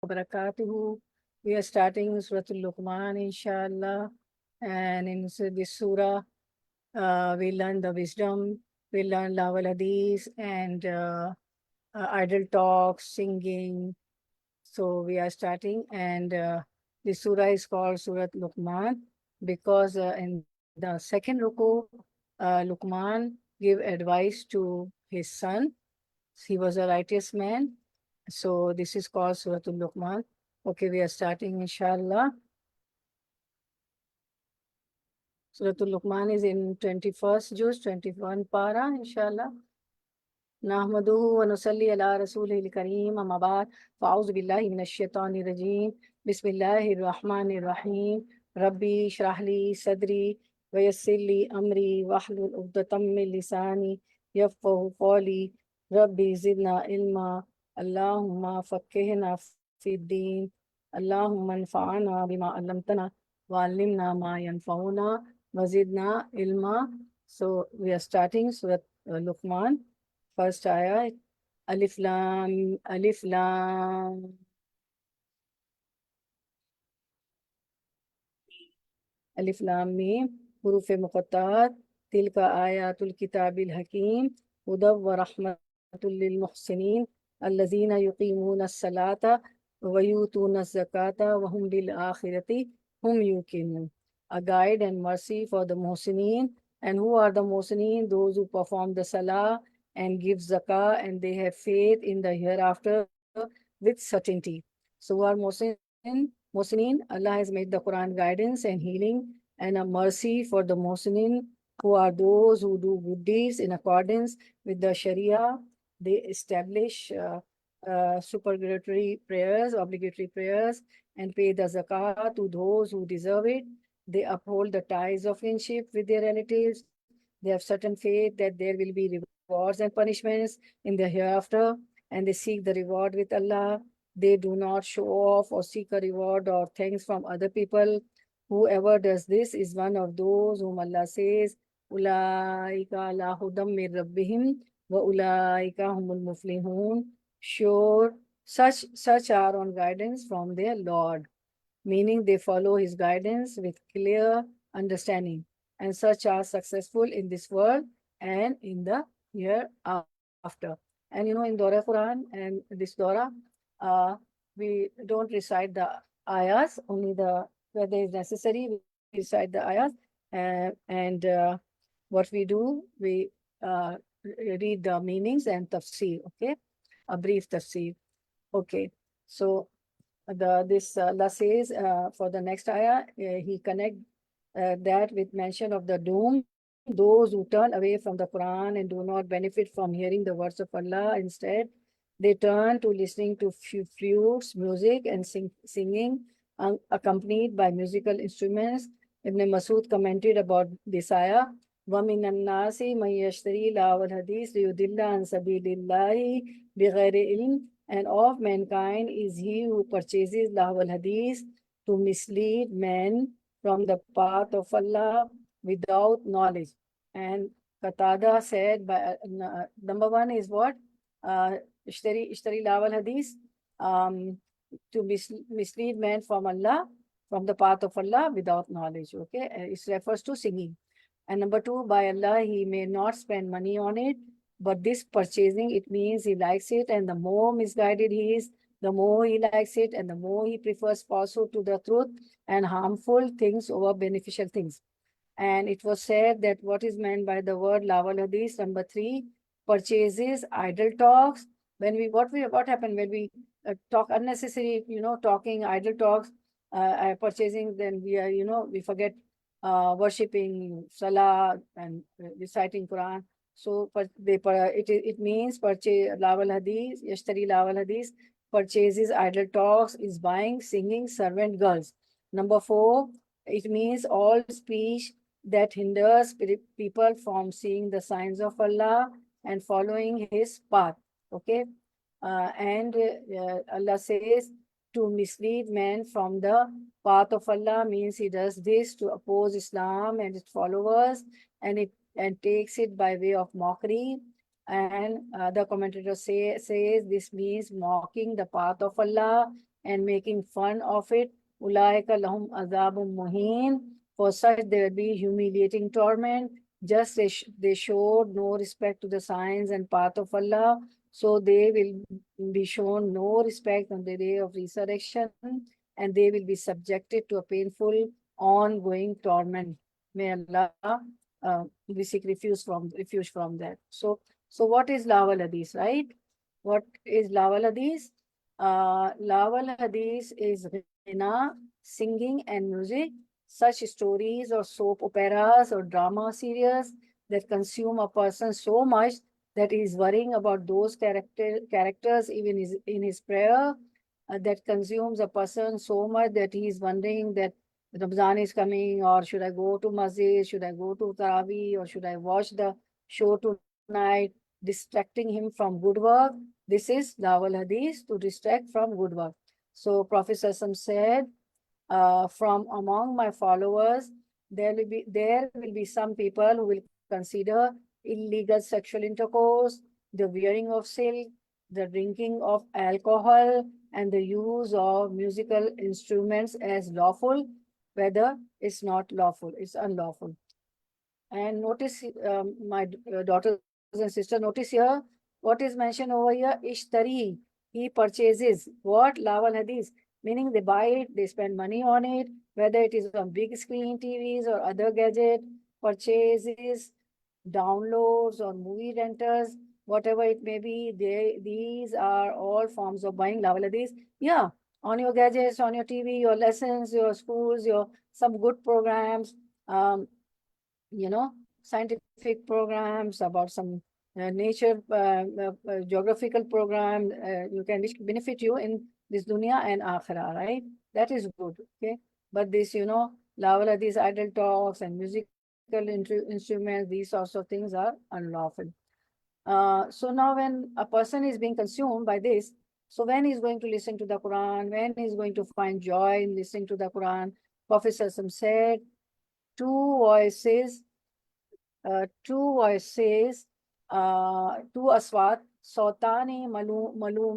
barakatuhu. We are starting Surah Luqman, inshallah. And in this surah, we learn the wisdom, we learn LAHWAL HADITH and idle talk, singing. So we are starting, and this surah is called Surah Luqman because in the second ruku, Luqman gave advice to his son. He was a righteous man. So this is called Surah Luqman. Okay, we are starting, inshallah. Surah Luqman is in 21st juz, 21 para, inshallah. نحمده ونصلي على رسوله الكريم أما بعد فأعوذ بالله من الشيطان الرجيم بسم الله الرحمن الرحيم ربي اشرح لي صدري ويسر لي أمري واحلل عقدة من لساني يفقهوا قولي ربي زدنا علما اللهم فقهنا في الدين اللهم انفعنا بما علمتنا وعلمنا ما ينفعنا وزدنا علما. So we are starting Surah Luqman. First ayah, Alif Lam, Alif Lam. Alif Lam Mim, Huruf Muqattaat, Tilka Ayatul Kitabil Hakim, Hudaw wa Rahmatul lil Muhsinin, Allazina yuqimuna as-salata wa yutuna az-zakata wa hum bil akhirati hum yuqinun. A guide and mercy for the Muhsinin. And who are the Muhsinin? Those who perform the salah and give zakah, and they have faith in the hereafter with certainty. So who are Muhsinin? Allah has made the Quran guidance and healing and a mercy for the Muhsinin, who are those who do good deeds in accordance with the Sharia. They establish supererogatory prayers, obligatory prayers, and pay the zakah to those who deserve it. They uphold the ties of kinship with their relatives. They have certain faith that there will be rewards and punishments in the hereafter, and they seek the reward with Allah. They do not show off or seek a reward or thanks from other people. Whoever does this is one of those whom Allah says, Ulaika ala hudam min rabbihim wa ulaika humul muflihun. Sure, such are on guidance from their Lord, meaning they follow his guidance with clear understanding, and such are successful in this world and in the hereafter. And in Dora Quran and this Dora, we don't recite the ayahs, only where there is necessary, we recite the ayahs. And what we do, we read the meanings and tafsir, okay? A brief tafsir. Okay, so Allah says for the next ayah, he connect that with mention of the doom, those who turn away from the Quran and do not benefit from hearing the words of Allah. Instead, they turn to listening to flutes, music, and singing accompanied by musical instruments. Ibn Masud commented about this ayah, وَمِنَ النَّاسِ مَنْ يَشْتَرِي لَهْوَ الْحَدِيثِ لِيُضِلَّ عَنْ سَبِيلِ اللَّهِ بِغَيْرِ عِلْمٍ. And of mankind is he who purchases LAHWAL HADITH to mislead men from the path of Allah without knowledge. And Qatada said, number one is what? Ishtari LAHWAL HADITH, to mislead men from Allah, from the path of Allah without knowledge. Okay, it refers to singing. And number two, by Allah, he may not spend money on it, but this purchasing, it means he likes it, and the more misguided he is, the more he likes it, and the more he prefers falsehood to the truth and harmful things over beneficial things. And it was said that what is meant by the word LAHWAL HADITH, number three, purchases, idle talks. What happened when we talk unnecessary, talking, idle talks, purchasing, then we forget worshipping, salah, and reciting Quran. So it means purchase LAHWAL HADITH, Yashtari LAHWAL HADITH, purchases, idle talks, is buying, singing, servant girls. Number four, it means all speech that hinders people from seeing the signs of Allah and following his path. Okay, and Allah says to mislead men from the path of Allah means he does this to oppose Islam and its followers, and takes it by way of mockery. And the commentator says this means mocking the path of Allah and making fun of it. Ulaika lahum azabun muhin. For such there will be humiliating torment. Just they showed no respect to the signs and path of Allah, so they will be shown no respect on the day of resurrection, and they will be subjected to a painful, ongoing torment. May Allah we seek refuge from that. So what is Lahwal Hadith, right? What is Lahwal Hadith? Lahwal Hadith is ghina, singing and music, such stories or soap operas or drama series that consume a person so much that he is worrying about those characters even in his prayer, that consumes a person so much that he is wondering that Ramzan is coming, or should I go to masjid, should I go to Taraweeh, or should I watch the show tonight, distracting him from good work. This is Lahwal Hadith, to distract from good work. So Prophet Sallallahu said, from among my followers, there will be some people who will consider illegal sexual intercourse, the wearing of silk, the drinking of alcohol, and the use of musical instruments as lawful, whether it's not lawful, it's unlawful. And notice, my daughters and sisters, notice here, what is mentioned over here? Ishtari, he purchases. What? Lahwal Hadith. Meaning they buy it, they spend money on it, whether it is on big screen TVs or other gadget, purchases, downloads or movie renters, whatever it may be, these are all forms of buying Lahwal Hadith. Yeah, on your gadgets, on your TV, your lessons, your schools, your some good programs, scientific programs about some nature, geographical program, you can benefit you in this dunya and akhirah, right? That is good, okay? But this, Lahwal Hadith, idle talks and musical instruments, these sorts of things are unlawful. So now when a person is being consumed by this, so when he's going to listen to the Quran, when he's going to find joy in listening to the Quran, Prophet Sallallahu said, two voices, two aswat, Sautani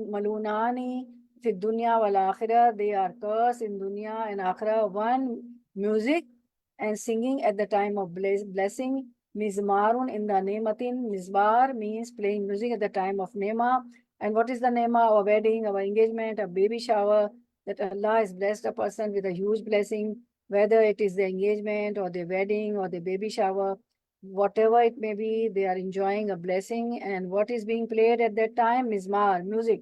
malunani fi dunya wal akhirah, they are cursed in dunya and akhirah. One, music and singing at the time of blessing. Mizmarun in the nematin. Mizbar means playing music at the time of nema. And what is the nema? Our wedding, our engagement, a baby shower, that Allah has blessed a person with a huge blessing, whether it is the engagement or the wedding or the baby shower, whatever it may be, they are enjoying a blessing. And what is being played at that time? Mizmar, music.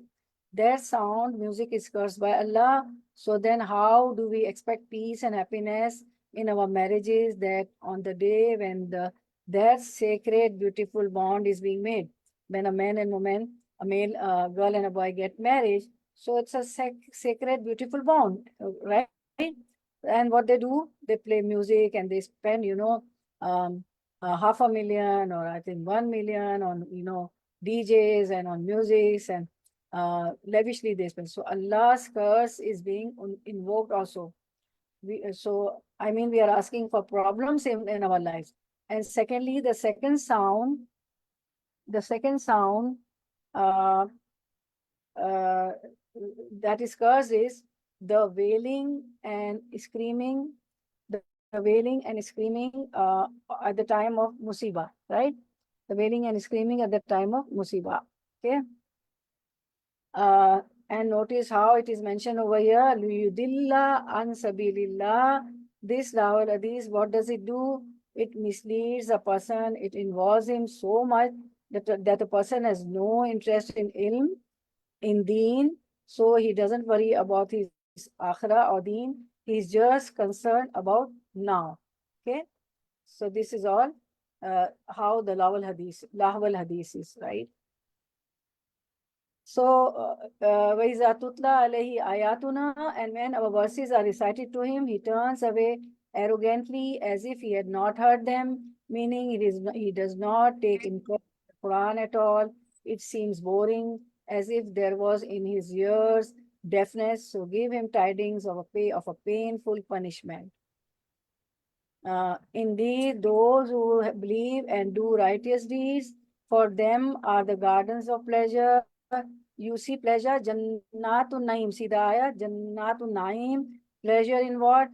That sound, music, is cursed by Allah. So then how do we expect peace and happiness in our marriages, that on the day when that sacred, beautiful bond is being made? When a man and woman, a male, a girl and a boy get married, so it's a sacred, beautiful bond, right? And what they do, they play music and they spend, $500,000 or I think 1 million on, DJs and on music, and lavishly they spend. So Allah's curse is being invoked also. We are asking for problems in our lives. And secondly, the second sound that is cursed is the wailing and screaming, the wailing and screaming at the time of musibah, right? The wailing and screaming at the time of musibah, okay? And notice how it is mentioned over here, liyudilla an sabilillah. This Lahwal Hadith, what does it do? It misleads a person, it involves him so much that the person has no interest in ilm, in deen, so he doesn't worry about his akhirah or deen. He's just concerned about now, okay? So this is all how the Lahwal Hadith is, right? So, وَإِذَا تُتْلَى عَلَيْهِ آيَاتُنَا, and when our verses are recited to him, he turns away arrogantly as if he had not heard them, meaning he does not take in the Quran at all. It seems boring, as if there was in his ears deafness. So give him tidings of a painful punishment. Indeed, those who believe and do righteous deeds, for them are the gardens of pleasure, you see pleasure, Jannatun Naim, see the ayah, Jannatun Naim, pleasure in what?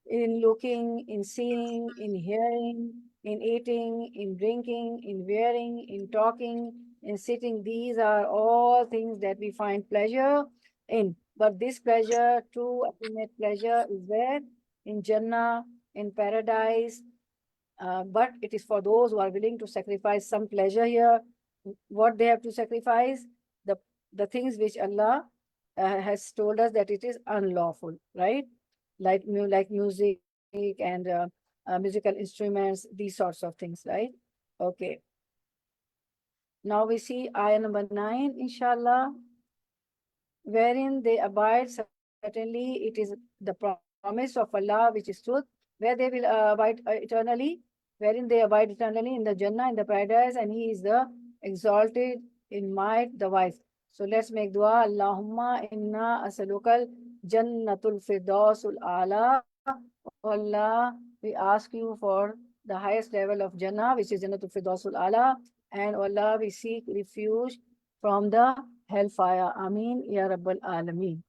In looking, in seeing, in hearing, in eating, in drinking, in wearing, in talking, in sitting. These are all things that we find pleasure in. But this pleasure, true ultimate pleasure, is where? In Jannah, in paradise. But it is for those who are willing to sacrifice some pleasure here. What they have to sacrifice? The things which Allah has told us that it is unlawful, right? Like music and musical instruments, these sorts of things, right? Okay. Now we see ayah number 9, inshallah, wherein they abide. Certainly, it is the promise of Allah which is truth, where they will abide eternally, wherein they abide eternally in the Jannah, in the paradise, and He is the exalted in might, the wise. So let's make dua. Allahumma inna asalukal jannatul firdausul ala. Allah, we ask you for the highest level of Jannah, which is Jannatul Firdausul Ala. And Allah, we seek refuge from the hellfire. Ameen, Ya Rabbal Alameen.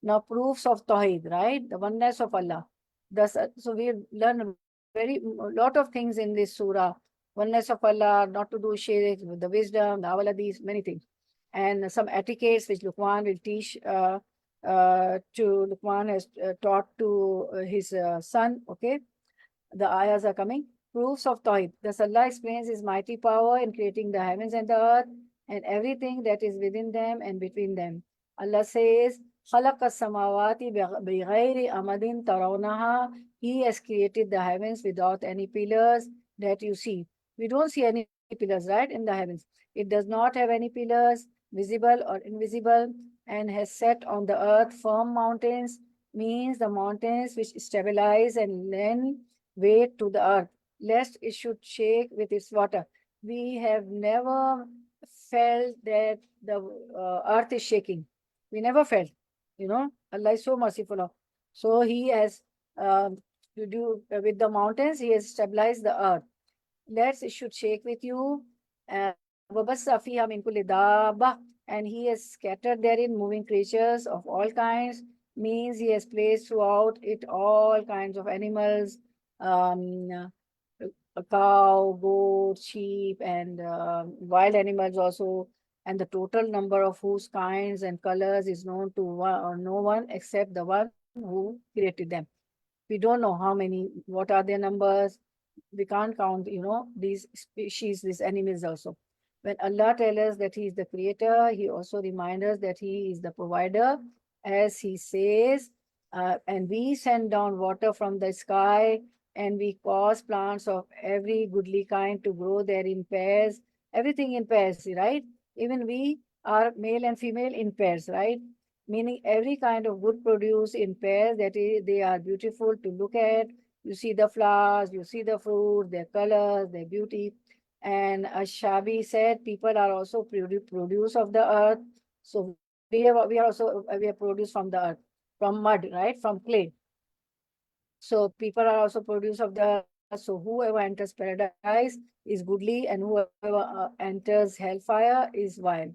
Now, proofs of Tawheed, right? The oneness of Allah. So we learn a lot of things in this surah. Oneness of Allah, not to do shirk, the wisdom, the LAHWAL HADITH, many things. And some etiquettes which Luqman will teach Luqman has taught to his son. Okay, the ayahs are coming. Proofs of Tawheed. Thus Allah explains His mighty power in creating the heavens and the earth and everything that is within them and between them. Allah says, خَلَقَ السَّمَاوَاتِ بِغَيْرِ أَمَدٍ تَرَوْنَهَا. He has created the heavens without any pillars that you see. We don't see any pillars, right, in the heavens. It does not have any pillars, visible or invisible, and has set on the earth firm mountains, means the mountains which stabilize and lend weight to the earth, lest it should shake with its water. We have never felt that the earth is shaking. We never felt, Allah is so merciful. So He has, to do with the mountains, He has stabilized the earth. Lest it should shake with you. And He has scattered therein moving creatures of all kinds, means He has placed throughout it all kinds of animals, a cow, goat, sheep, and wild animals also, and the total number of whose kinds and colors is known to no one except the one who created them. We don't know how many, what are their numbers. We can't count, these species, these animals also. When Allah tells us that He is the creator, He also reminds us that He is the provider, as He says, and we send down water from the sky, and we cause plants of every goodly kind to grow there in pairs, everything in pairs, right? Even we are male and female in pairs, right? Meaning every kind of good produce in pairs, that is, they are beautiful to look at. You see the flowers, you see the fruit, their colors, their beauty. And Shabi said, people are also produce of the earth. So we are produced from the earth, from mud, right? From clay. So people are also produce of the earth. So whoever enters paradise is goodly, and whoever enters hellfire is vile.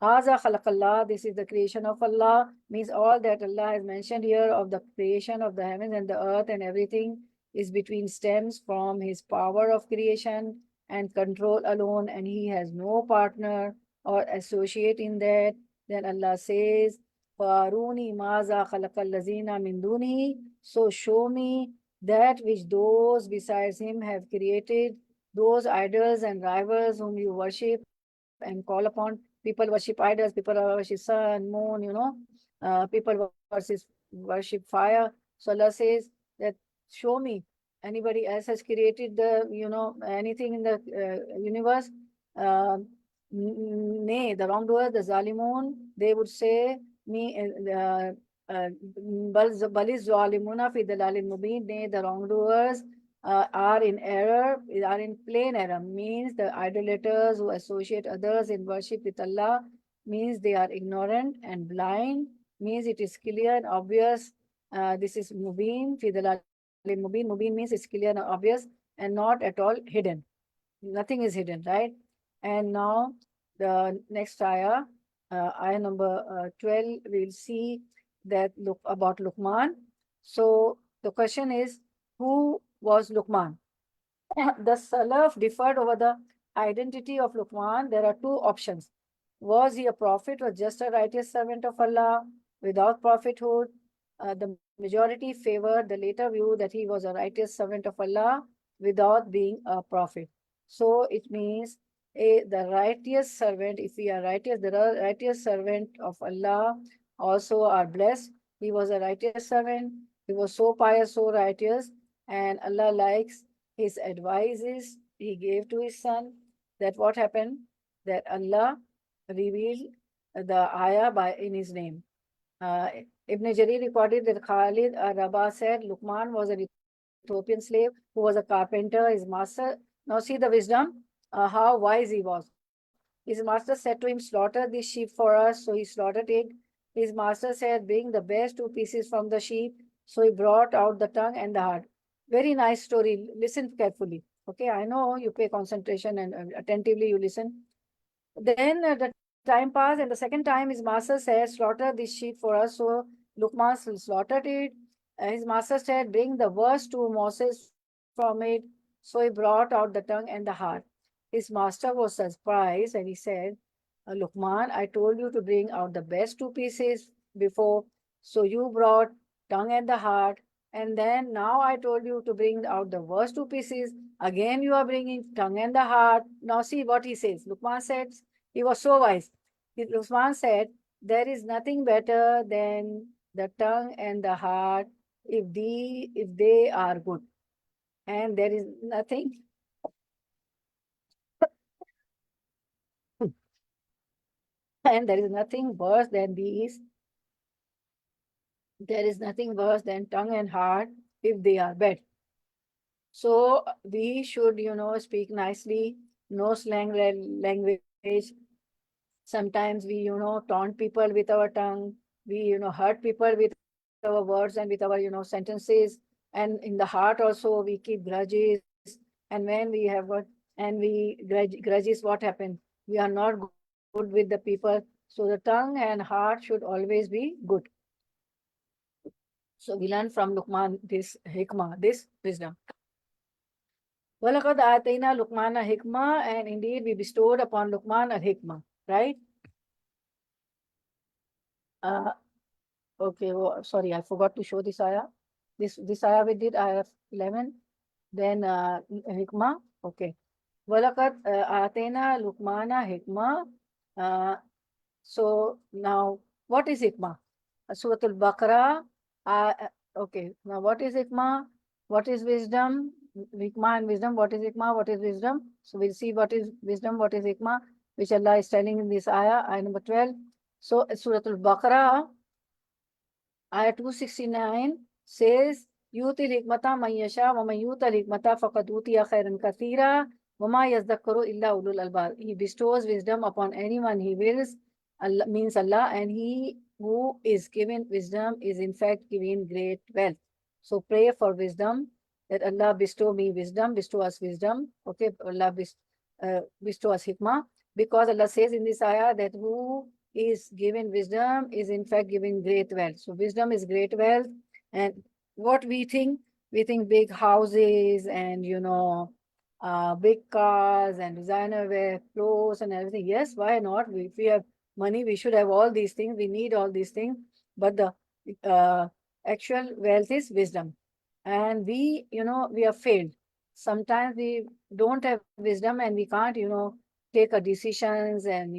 Haza khalaqallah, this is the creation of Allah, means all that Allah has mentioned here of the creation of the heavens and the earth and everything is between stems from His power of creation and control alone, and He has no partner or associate in that. Then Allah says, Faruni maza khalaqallazina min dunihi. So show me that which those besides Him have created, those idols and rivals whom you worship and call upon. People worship idols, people worship sun, moon, people worship fire. So Allah says that show me anybody else has created the, anything in the universe. Nay, the wrongdoers, the zalimun, they would say, Balis zalimuna fi dalalin mubin. Nay, the wrongdoers are in error, are in plain error, means the idolaters who associate others in worship with Allah, means they are ignorant and blind, means it is clear and obvious. This is mubin, fi dalalin mubin. Mubin means it's clear and obvious and not at all hidden. Nothing is hidden, right? And now the next ayah, ayah number 12, we'll see that look about Luqman. So the question is, who was Luqman? The Salaf differed over the identity of Luqman. There are two options. Was he a prophet or just a righteous servant of Allah without prophethood? The majority favored the later view that he was a righteous servant of Allah without being a prophet. So it means the righteous servant, if we are righteous, the righteous servant of Allah also are blessed. He was a righteous servant. He was so pious, so righteous, and Allah likes his advices he gave to his son. That what happened? That Allah revealed the ayah in his name. Ibn Jarir recorded that Khalid Rabah said Luqman was an Ethiopian slave who was a carpenter. His master, now see the wisdom, how wise he was. His master said to him, slaughter this sheep for us. So he slaughtered it. His master said, bring the best two pieces from the sheep. So he brought out the tongue and the heart. Very nice story. Listen carefully. Okay, I know you pay concentration and attentively you listen. Then the time passed, and the second time his master said, slaughter this sheep for us. So Luqman slaughtered it. His master said, bring the worst two morsels from it. So he brought out the tongue and the heart. His master was surprised and he said, Luqman, I told you to bring out the best two pieces before. So you brought tongue and the heart. And then now I told you to bring out the worst two pieces. Again, you are bringing tongue and the heart. Now see what he says. Luqman said, he was so wise. Luqman said, there is nothing better than the tongue and the heart if they are good. And there is nothing and there is nothing worse than these. There is nothing worse than tongue and heart if they are bad. So we should, speak nicely, no slang language. Sometimes we, taunt people with our tongue. We, hurt people with our words and with our, sentences. And in the heart also, we keep grudges. And when we have grudges, what happens? We are not good with the people. So the tongue and heart should always be good. So we learn from Luqman this hikmah, this wisdom. وَلَقَدْ آتَيْنَا لُقْمَانَ حِكْمَةً, and indeed we bestowed upon Luqman a hikmah, right? Okay, sorry, I forgot to show this ayah. This ayah we did, ayah 11. Then hikmah, okay. وَلَقَدْ آتَيْنَا لُقْمَانَ حِكْمَةً. So now, what is hikmah? Surah Al-Baqarah. Okay, now what is hikmah? What is wisdom? Hikmah and wisdom. What is hikmah? What is wisdom? So we'll see what is wisdom, what is hikmah, which Allah is telling in this ayah, ayah number 12. So Surah Al-Baqarah, ayah 269 says, Yutil hikmata man yasha wa man yutal hikmata faqad utiya khairan kathira wa ma yazdakkaru illa ulul albab. He bestows wisdom upon anyone he wills. Allah means Allah, and he who is given wisdom is in fact given great wealth. So pray for wisdom, that Allah bestow me wisdom, bestow us wisdom. Okay, Allah bestow us hikmah, because Allah says in this ayah that who is given wisdom is in fact given great wealth. So wisdom is great wealth. And what we think big houses and big cars and designer wear clothes and everything. Yes, why not? If we have money, we should have all these things. We need all these things. But the actual wealth is wisdom. And we are failed. Sometimes we don't have wisdom and we can't, take a decisions, and,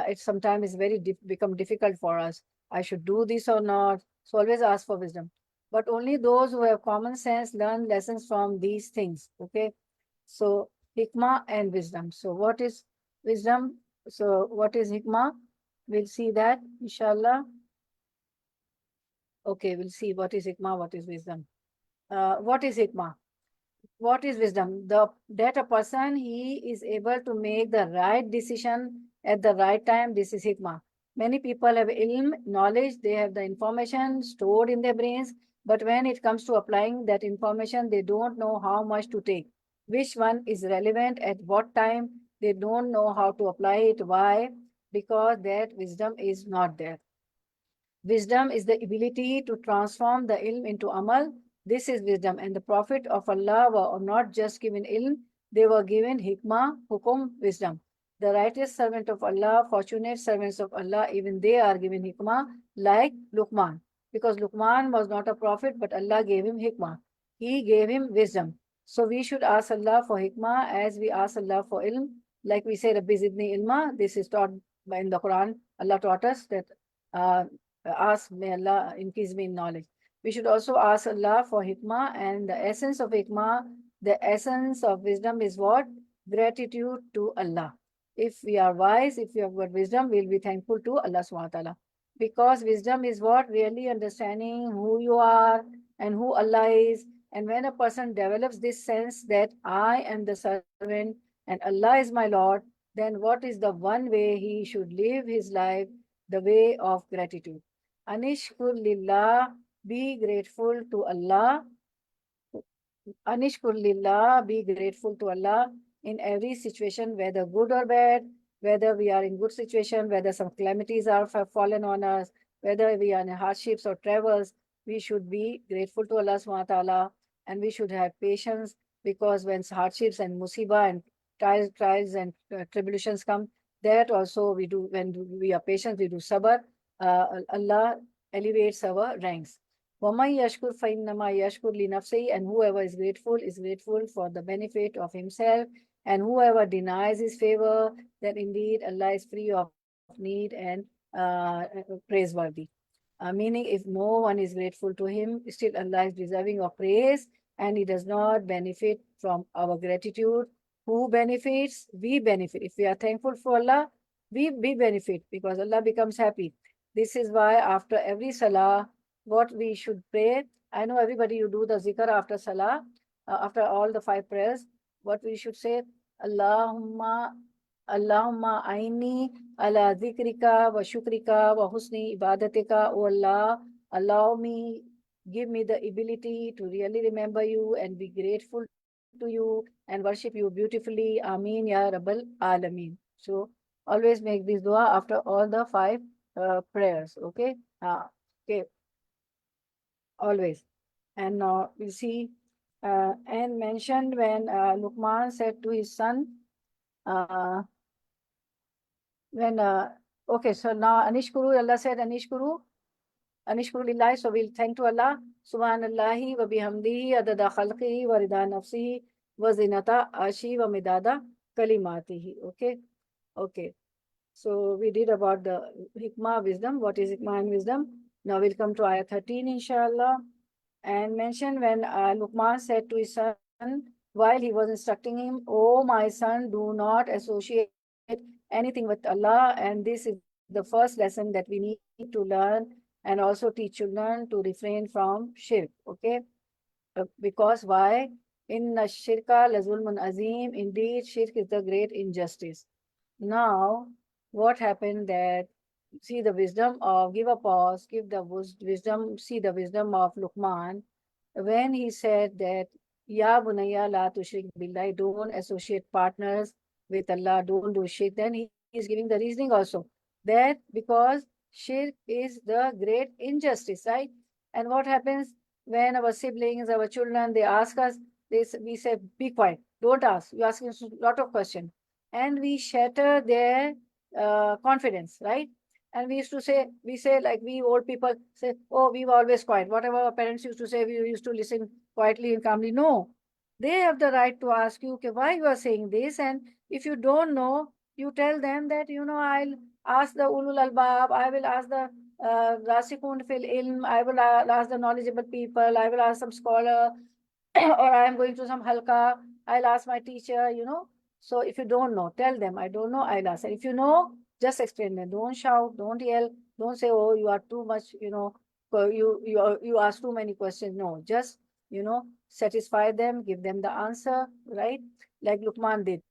it sometimes is very become difficult for us. I should do this or not. So always ask for wisdom. But only those who have common sense learn lessons from these things. Okay. So hikmah and wisdom. So what is wisdom? So what is hikmah? We'll see that, inshallah. Okay, we'll see what is hikmah, what is wisdom. What is hikmah? What is wisdom? That a person, he is able to make the right decision at the right time. This is hikmah. Many people have ilm, knowledge, they have the information stored in their brains, but when it comes to applying that information, they don't know how much to take. Which one is relevant at what time? They don't know how to apply it. Why? because that wisdom is not there. Wisdom is the ability to transform the ilm into amal. This is wisdom. And the Prophet of Allah were not just given ilm, they were given hikmah, hukum, wisdom. The righteous servant of Allah, fortunate servants of Allah, even they are given hikmah, like Luqman. Because Luqman was not a prophet, but Allah gave him hikmah. He gave him wisdom. So we should ask Allah for hikmah as we ask Allah for ilm. Like we say, Rabbi zidni ilma. This is taught in the Quran. Allah taught us that ask, may Allah increase me in knowledge. We should also ask Allah for hikmah, and the essence of hikmah, the essence of wisdom is what? Gratitude to Allah. If we are wise, if we have got wisdom, we'll be thankful to Allah subhanahu wa ta'ala. Because wisdom is what? Really understanding who you are and who Allah is. And when a person develops this sense that I am the servant and Allah is my Lord, then what is the one way he should live his life? The way of gratitude. Anishkur lillah, be grateful to Allah. Anishkur lillah, be grateful to Allah in every situation, whether good or bad, whether we are in good situation, whether some calamities have fallen on us, whether we are in hardships or travels, we should be grateful to Allah subhanahu wa ta'ala, and we should have patience, because when hardships and musibah and trials and tribulations come, that also we do. When we are patient, we do sabr. Allah elevates our ranks. وَمَنْ يَشْكُرْ فَإِنَّمَا يَشْكُرْ لِنَفْسِهِ, and whoever is grateful for the benefit of himself, and whoever denies his favor, then indeed Allah is free of need and praiseworthy. Meaning, if no one is grateful to him, still Allah is deserving of praise, and he does not benefit from our gratitude. Who benefits? We benefit. If we are thankful for Allah, we benefit, because Allah becomes happy. This is why after every salah, what we should pray. I know everybody, you do the zikr after salah, after all the 5 prayers. What we should say, Allahumma aini ala dhikrika wa shukrika wa husni ibadatika. O Allah, allow me, give me the ability to really remember you and be grateful to you and worship you beautifully. Ameen ya Rabbal Alameen. So always make this dua after all the 5 prayers. Okay. Okay. Always. And now we see and mentioned when Luqman said to his son, okay, so now Anishkuru, Allah said Anishkuru lillahi, so we'll thank to Allah. Subhanallahi wa bihamdihi adada khalqihi wa rida nafsihi wa zinata ashi wa midada kalimatihi. Okay. So we did about the hikmah, wisdom. What is hikmah and wisdom? Now we'll come to ayah 13, inshallah. And mention when Luqman said to his son, while he was instructing him, "Oh, my son, do not associate anything with Allah." And this is the first lesson that we need to learn, and also teach children to refrain from shirk. Okay? Because why? Inna shirka la zulmun azim. Indeed, shirk is the great injustice. Now, what happened that, see the wisdom of, give a pause, give the wisdom, see the wisdom of Luqman, when he said that, Ya bunayya la tushrik billahi, don't associate partners with Allah, don't do shirk, then he is giving the reasoning also, that because shirk is the great injustice, right? And what happens when our siblings, our children, they ask us, we say, be quiet, don't ask, you ask us a lot of questions, and we shatter their confidence, right? And we say like we old people say, oh, we were always quiet. Whatever our parents used to say, we used to listen quietly and calmly. No, they have the right to ask you, okay, why you are saying this? And if you don't know, you tell them that, I'll ask the ulul albab, I will ask the rasikun fil ilm, I will ask the knowledgeable people, I will ask some scholar, or I am going to some halqa, I'll ask my teacher, So if you don't know, tell them, I don't know, I'll ask. And if you know, just explain them. Don't shout, don't yell, don't say, oh, you are too much, you ask too many questions. No, just, satisfy them, give them the answer, right? Like Luqman did.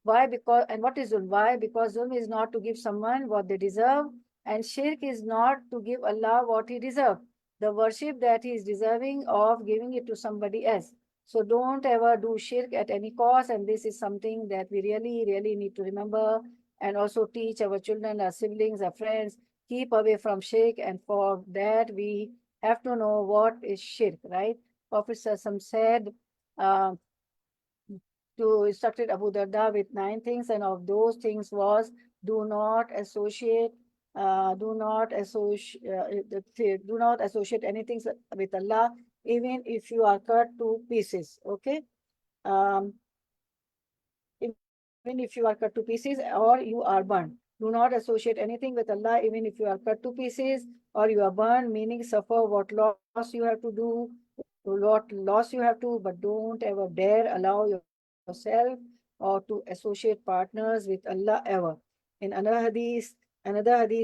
Why? Because, and what is zulm? Why? Because zulm is not to give someone what they deserve, and shirk is not to give Allah what he deserves. The worship that he is deserving of, giving it to somebody else. So don't ever do shirk at any cost, and this is something that we really, really need to remember. and also teach our children, our siblings, our friends, keep away from shirk, and for that we have to know what is shirk, right? Prophet Sallallahu said to instructed Abu Darda with 9 things, and of those things was do not associate do not associate anything with Allah, even if you are cut to pieces. Okay, um, even if you are cut to pieces or you are burned. Do not associate anything with Allah, even if you are cut to pieces or you are burned, meaning suffer what loss you have to do, what loss you have to, but don't ever dare allow yourself or to associate partners with Allah ever. In another hadith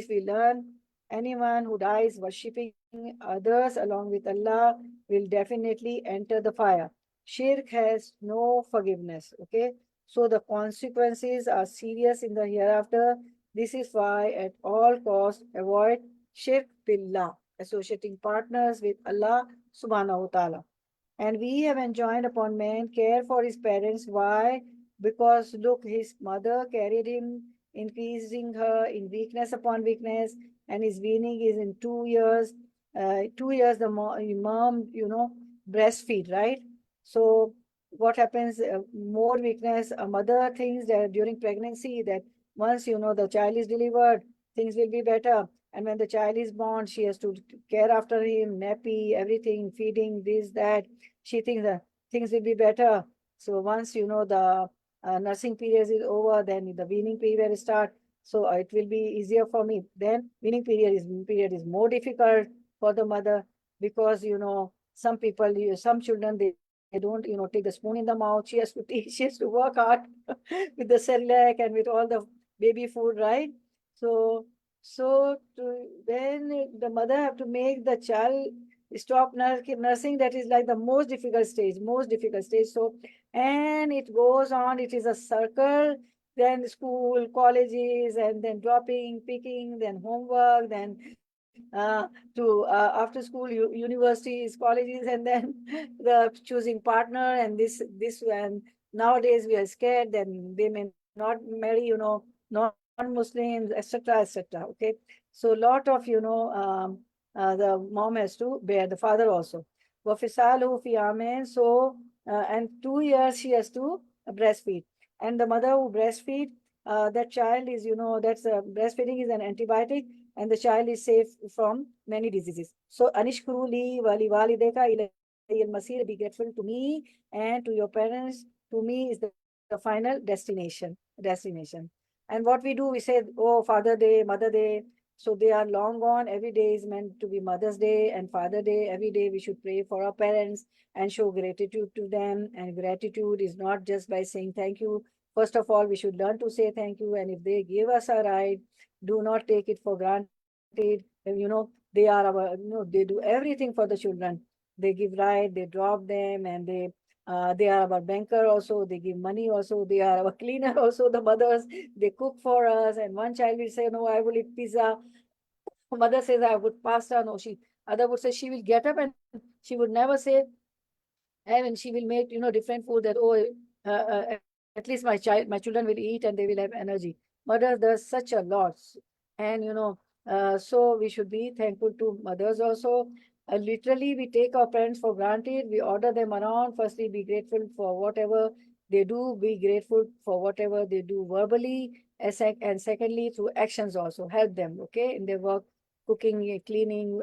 we learn, anyone who dies worshipping others along with Allah will definitely enter the fire. Shirk has no forgiveness. Okay, so the consequences are serious in the hereafter. This is why at all costs avoid shirk billah, associating partners with Allah subhanahu wa ta'ala. And we have enjoined upon man care for his parents. Why? Because look, his mother carried him, increasing her in weakness upon weakness, and his weaning is in 2 years. 2 years the mom, breastfeed, right? So what happens? More weakness. A mother thinks that during pregnancy that once the child is delivered, things will be better. And when the child is born, she has to care after him, nappy, everything, feeding, this, that. She thinks that things will be better. So once the nursing period is over, then the weaning period start. So it will be easier for me. Then weaning period is more difficult for the mother, because some people, some children, they don't take the spoon in the mouth. She has to teach, she has to work hard with the Cerelac and with all the baby food, right? So then the mother have to make the child stop nursing. That is like the most difficult stage. So, and it goes on, it is a circle, then school, colleges, and then dropping, picking, then homework, then to after school, universities, colleges, and then the choosing partner, and this, and nowadays we are scared, then they may not marry, non-Muslims, etc., etc. Okay, so a lot of the mom has to bear, the father also. وَفِصَالُهُ فِي عَامَيْنِ. So and 2 years she has to breastfeed, and the mother who breastfeed, that child is, that's breastfeeding is an antibiotic, and the child is safe from many diseases. So anishkuru li wali walideka ilayya al-masir, be grateful to me and to your parents. To me is the final destination. And what we do, we say, oh, Father Day, Mother Day. So they are long gone. Every day is meant to be Mother's Day and Father Day. Every day we should pray for our parents and show gratitude to them. And gratitude is not just by saying thank you. First of all, we should learn to say thank you. And if they give us a ride, do not take it for granted. They are our, they do everything for the children. They give ride, they drop them, and they are our banker also. They give money also. They are our cleaner also, the mothers. They cook for us. And one child will say, no, I will eat pizza. Mother says, I would pasta. No, other would say she will get up and she would never say, and she will make, different food that, at least my children will eat and they will have energy. Mother does such a lot. And, so we should be thankful to mothers also. Literally, we take our parents for granted. We order them around. Firstly, be grateful for whatever they do. Be grateful for whatever they do verbally. And secondly, through actions also. Help them, okay, in their work, cooking, cleaning,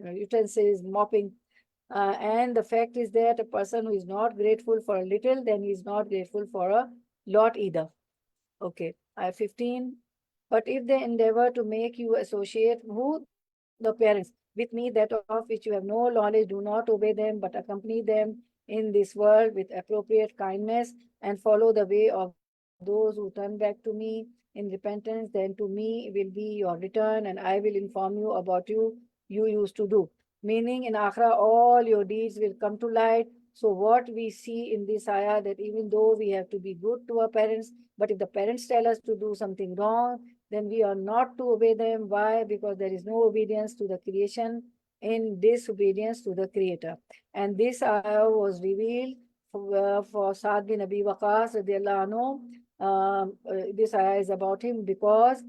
utensils, mopping. And the fact is that a person who is not grateful for a little, then he is not grateful for a lot either. Okay, I have 15. But if they endeavor to make you associate who? The parents with me, that of which you have no knowledge, do not obey them, but accompany them in this world with appropriate kindness and follow the way of those who turn back to me in repentance, then to me will be your return, and I will inform you about you used to do. Meaning in Akhira, all your deeds will come to light. So what we see in this ayah, that even though we have to be good to our parents, but if the parents tell us to do something wrong, then we are not to obey them. Why? Because there is no obedience to the creation in disobedience to the Creator. And this ayah was revealed for Sa'd bin Abi Waqqas radiallahu anhu, this ayah is about him because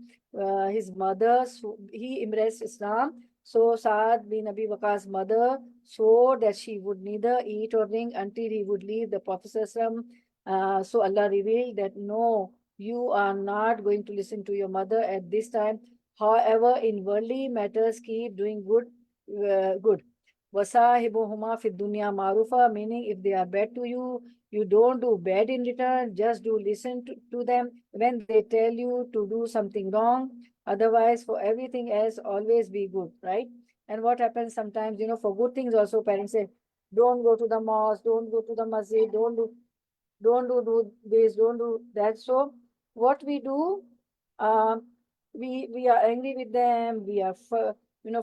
his mother, he embraced Islam. So Saad bin Abi Waqqas' mother swore that she would neither eat or drink until he would leave the Prophet ﷺ. So Allah revealed that no, you are not going to listen to your mother at this time. However, in worldly matters, keep doing good. Wasahibuhuma fi dunya marufa, meaning if they are bad to you, you don't do bad in return, just do listen to them when they tell you to do something wrong. Otherwise, for everything else, always be good, right? And what happens sometimes, for good things also, parents say, don't go to the mosque, don't go to the masjid, don't do this, don't do that. So what we do, we are angry with them, we are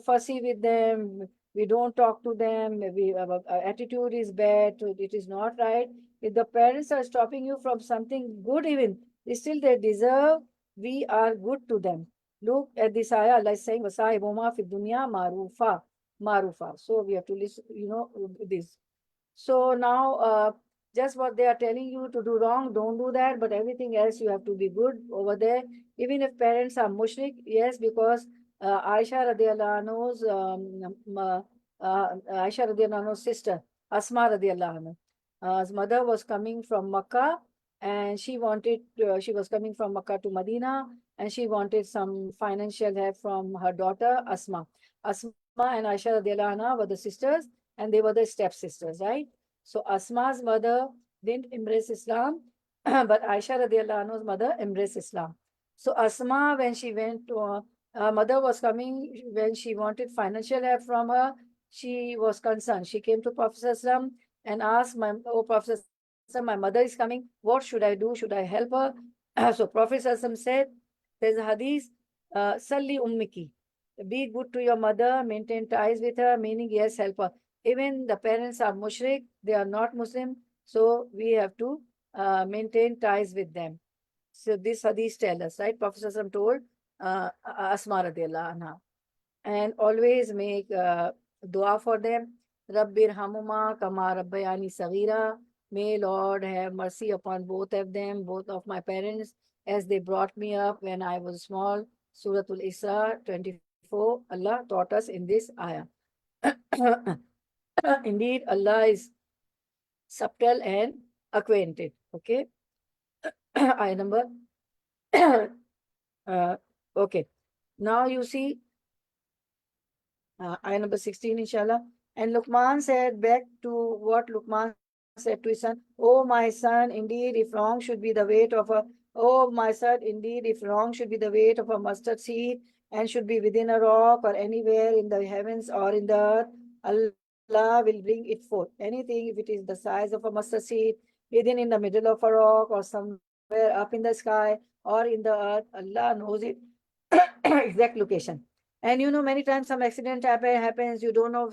fussy with them, we don't talk to them, our attitude is bad, it is not right. If the parents are stopping you from something good, even still they deserve, we are good to them. Look at this ayah, Allah is saying, "Wasahibuma fi dunya marufa." So we have to listen, this. So now, just what they are telling you to do wrong, don't do that. But everything else, you have to be good over there. Even if parents are mushrik, yes, because Aisha radiallahu anhu's sister, Asma radiallahu anhu's mother was coming from Makkah, and she was coming from Makkah to Medina, and she wanted some financial help from her daughter, Asma. Asma and Aisha radiallahu anha were the sisters, and they were the stepsisters, right? So Asma's mother didn't embrace Islam, but Aisha radiallahu anhu's mother embraced Islam. So Asma, when she went to her mother was coming, when she wanted financial help from her, she was concerned. She came to Prophet ﷺ and asked, "Oh Prophet ﷺ, my mother is coming. What should I do? Should I help her?" So Prophet ﷺ said, there's a hadith, Salli ummiki. Be good to your mother, maintain ties with her, meaning yes, help her. Even the parents are mushrik, they are not Muslim, so we have to maintain ties with them. So this hadith tells us, right? Prophet ﷺ told Asma radiallahu anha. And always make dua for them. Rabbir hamuma kama rabbayani saghira. May Lord have mercy upon both of them, both of my parents, as they brought me up when I was small. Surah Al-Isra 24, Allah taught us in this ayah. Indeed, Allah is subtle and acquainted. Okay. Ayah number. Okay. Now you see ayah number 16, inshallah. And Luqman said back to what Luqman said to his son, "Oh my son, indeed if wrong should be the weight of a mustard seed and should be within a rock or anywhere in the heavens or in the earth, Allah will bring it forth. Anything, if it is the size of a mustard seed, hidden in the middle of a rock or somewhere up in the sky or in the earth, Allah knows it exact location." And many times some accident happens, you don't know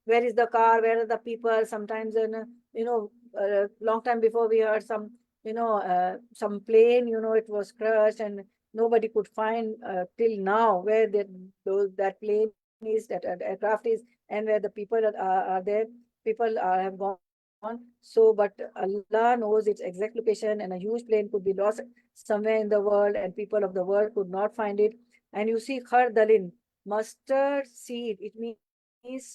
where is the car, where are the people. Sometimes, long time before we heard some plane, it was crashed and nobody could find till now where that plane is, that aircraft is, and where the people are there. People have gone. So, but Allah knows its exact location, and a huge plane could be lost somewhere in the world and people of the world could not find it. And you see khardalin, mustard seed, it means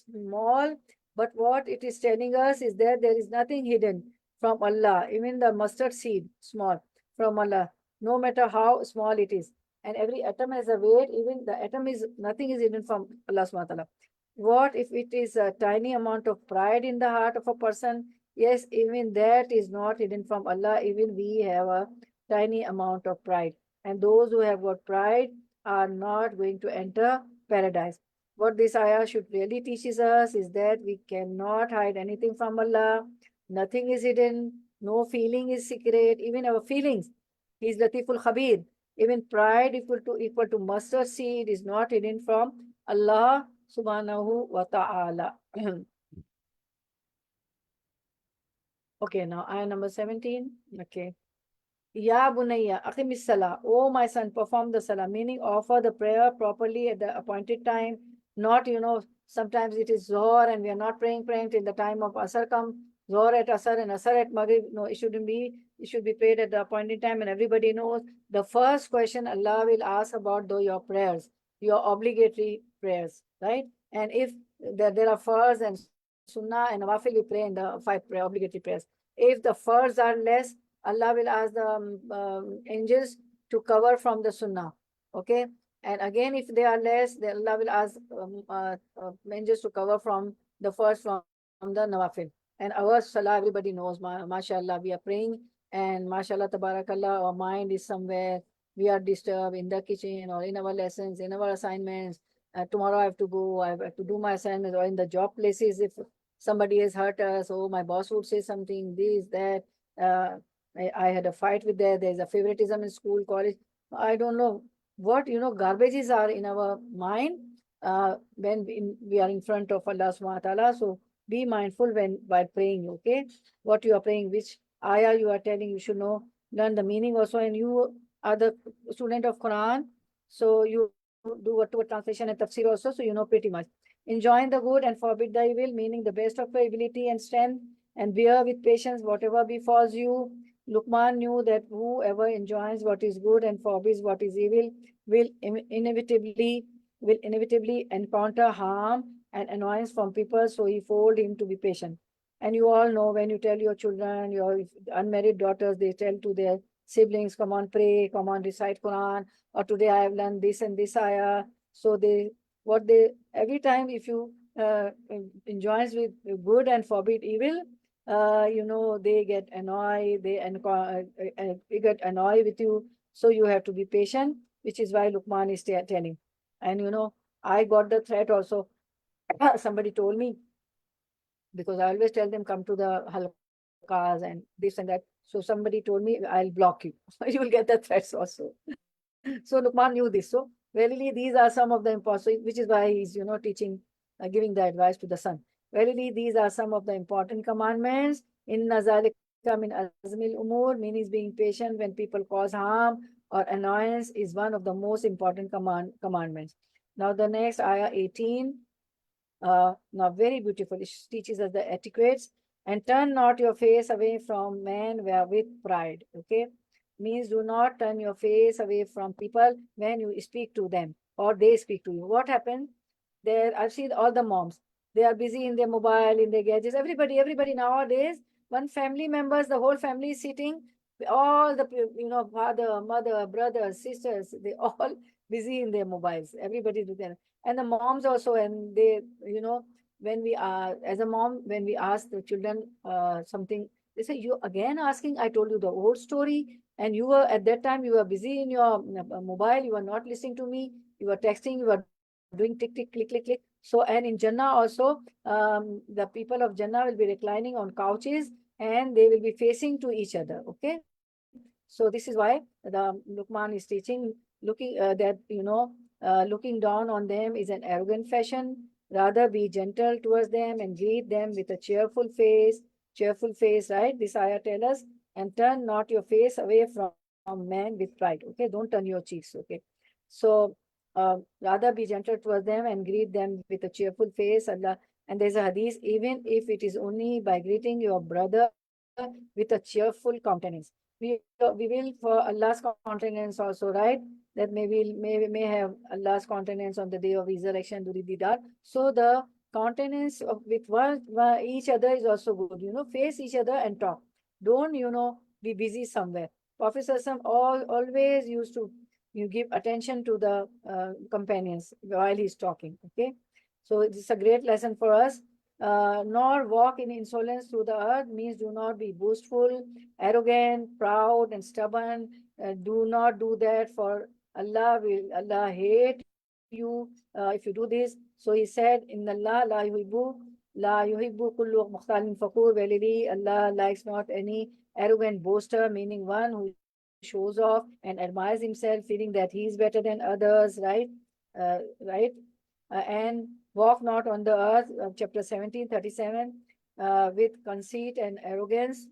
small, but what it is telling us is that there is nothing hidden from Allah. Even the mustard seed, small, from Allah, no matter how small it is. And every atom has a weight. Even the atom nothing is hidden from Allah subhanahu wa ta'ala. What if it is a tiny amount of pride in the heart of a person? Yes, even that is not hidden from Allah. Even we have a tiny amount of pride. And those who have got pride are not going to enter paradise. What this ayah should really teaches us is that we cannot hide anything from Allah. Nothing is hidden. No feeling is secret. Even our feelings. He is Latiful Khabir. Even pride equal to mustard seed is not hidden from Allah subhanahu wa ta'ala. Okay, now ayah number 17. Okay. Ya bunayya, aqimis salah. Oh my son, perform the salah, meaning offer the prayer properly at the appointed time. Not, sometimes it is Zohar and we are not praying till the time of Asr come. Zohar at Asr and Asr at Maghrib. No, it shouldn't be. it should be prayed at the appointed time, and everybody knows the first question Allah will ask about your prayers, your obligatory prayers, right? And if there are farz and sunnah and nawafil, we pray in the 5 obligatory prayers. If the farz are less, Allah will ask the angels to cover from the sunnah, okay? And again, if they are less, then Allah will ask angels to cover from the first, from the nawafil. And our salah, everybody knows, mashallah, we are praying, and mashallah, tabarakallah, our mind is somewhere, we are disturbed in the kitchen or in our lessons, in our assignments. Tomorrow I have to go, I have to do my assignments, or in the job places, if somebody has hurt us, oh, my boss would say something, this, that, I had a fight with there's a favoritism in school, college, I don't know what, garbages are in our mind when we are in front of Allah subhanahu wa ta'ala. So be mindful while praying, okay? What you are praying, which ayah you are telling, you should know, learn the meaning also. And you are the student of Quran, so you do a translation and tafsir also, so you know pretty much. Enjoin the good and forbid the evil, meaning the best of your ability and strength, and bear with patience whatever befalls you. Luqman knew that whoever enjoins what is good and forbids what is evil will inevitably encounter harm and annoyance from people, so he told him to be patient. And you all know, when you tell your children, your unmarried daughters, they tell to their siblings, come on, pray, come on, recite Quran, or today I have learned this and this ayah. So every time if you enjoins with good and forbid evil, they get annoyed, they get annoyed with you. So you have to be patient, which is why Luqman is telling. And I got the threat also. Somebody told me, because I always tell them, come to the halqas and this and that. So somebody told me, I'll block you. You will get the threats also. So Luqman knew this. So verily, these are some of the important, which is why he's, teaching, giving the advice to the son. Verily, these are some of the important commandments. Inna zalika min azmil umur, means being patient when people cause harm or annoyance is one of the most important commandments. Now the next ayah 18, now very beautiful. It teaches us the etiquettes. And turn not your face away from men with pride. Okay, means do not turn your face away from people when you speak to them or they speak to you. What happened? I've seen all the moms. They are busy in their mobile, in their gadgets. Everybody nowadays, one family members, the whole family is sitting, all the, father, mother, brothers, sisters, they all busy in their mobiles. Everybody do that. And the moms also, and they, when we are, as a mom, when we ask the children something, they say, you again asking, I told you the old story, and you were, at that time, you were busy in your mobile, you were not listening to me, you were texting, you were doing tick, tick, click, click, click. So, and in Jannah also, the people of Jannah will be reclining on couches and they will be facing to each other, okay? So this is why the Luqman is teaching, looking looking down on them is an arrogant fashion. Rather be gentle towards them and greet them with a cheerful face, right? This ayah tells us, and turn not your face away from men with pride, okay? Don't turn your cheeks, okay? So rather be gentle towards them and greet them with a cheerful face. Allah, and there's a hadith, even if it is only by greeting your brother with a cheerful countenance. We will, for Allah's countenance also, right? That may have Allah's countenance on the day of resurrection, Didar. So the countenance with each other is also good. Face each other and talk. Don't, be busy somewhere. Prophet always used to give attention to the companions while he's talking. Okay. So it's a great lesson for us. Nor walk in insolence through the earth, means do not be boastful, arrogant, proud, and stubborn. Do not do that, for Allah hate you if you do this. So he said, Inna Allah la yuhibbu kullu mukhtalin fakur. Verily, Allah likes not any arrogant boaster, meaning one who shows off and admires himself, feeling that he is better than others, right? And walk not on the earth, chapter 17:37, with conceit and arrogance.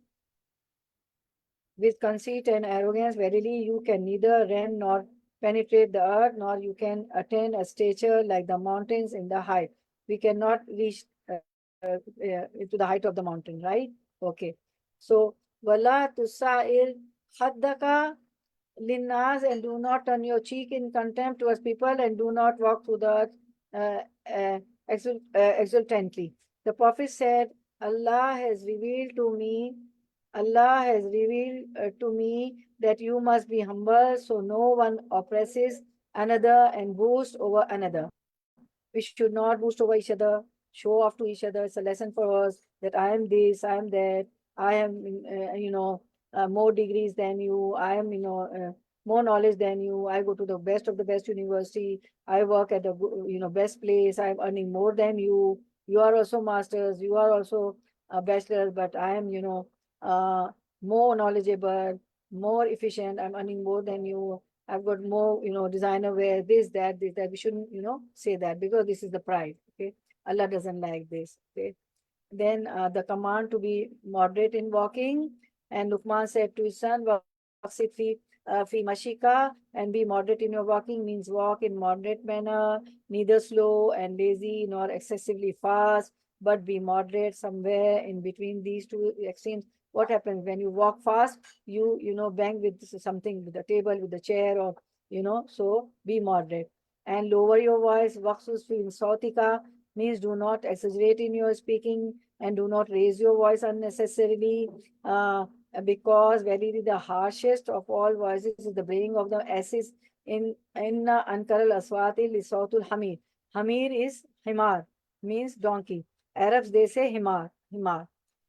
With conceit and arrogance, verily you can neither rend nor penetrate the earth, nor you can attain a stature like the mountains in the height. We cannot reach to the height of the mountain, right? Okay. So وَلَا تُسَائِرْ خَدَّكَ لِلنَّاسِ, and do not turn your cheek in contempt towards people, and do not walk through the exultantly. The Prophet said, Allah has revealed to me that you must be humble, so no one oppresses another and boasts over another. We should not boast over each other, show off to each other. It's a lesson for us that I am this, I am that, I am, more degrees than you, I am, more knowledge than you, I go to the best of the best university, I work at the, best place, I'm earning more than you, you are also masters, you are also a bachelor, but I am, more knowledgeable, more efficient, I'm earning more than you, I've got more, designer wear, this, that, this, that. We shouldn't, say that, because this is the pride. Okay. Allah doesn't like this. Okay. Then the command to be moderate in walking. And Luqman said to his son, "Waqsid fi mashika," and be moderate in your walking means walk in moderate manner, neither slow and lazy nor excessively fast, but be moderate somewhere in between these two extremes. What happens when you walk fast? You bang with something, with the table, with the chair, or so be moderate. And lower your voice. Waqsus fi sautika means do not exaggerate in your speaking, and do not raise your voice unnecessarily, because verily the harshest of all voices is the braying of the asses. In ankaral aswati lisautul hamir. Hamir is himar, means donkey. Arabs, they say himar,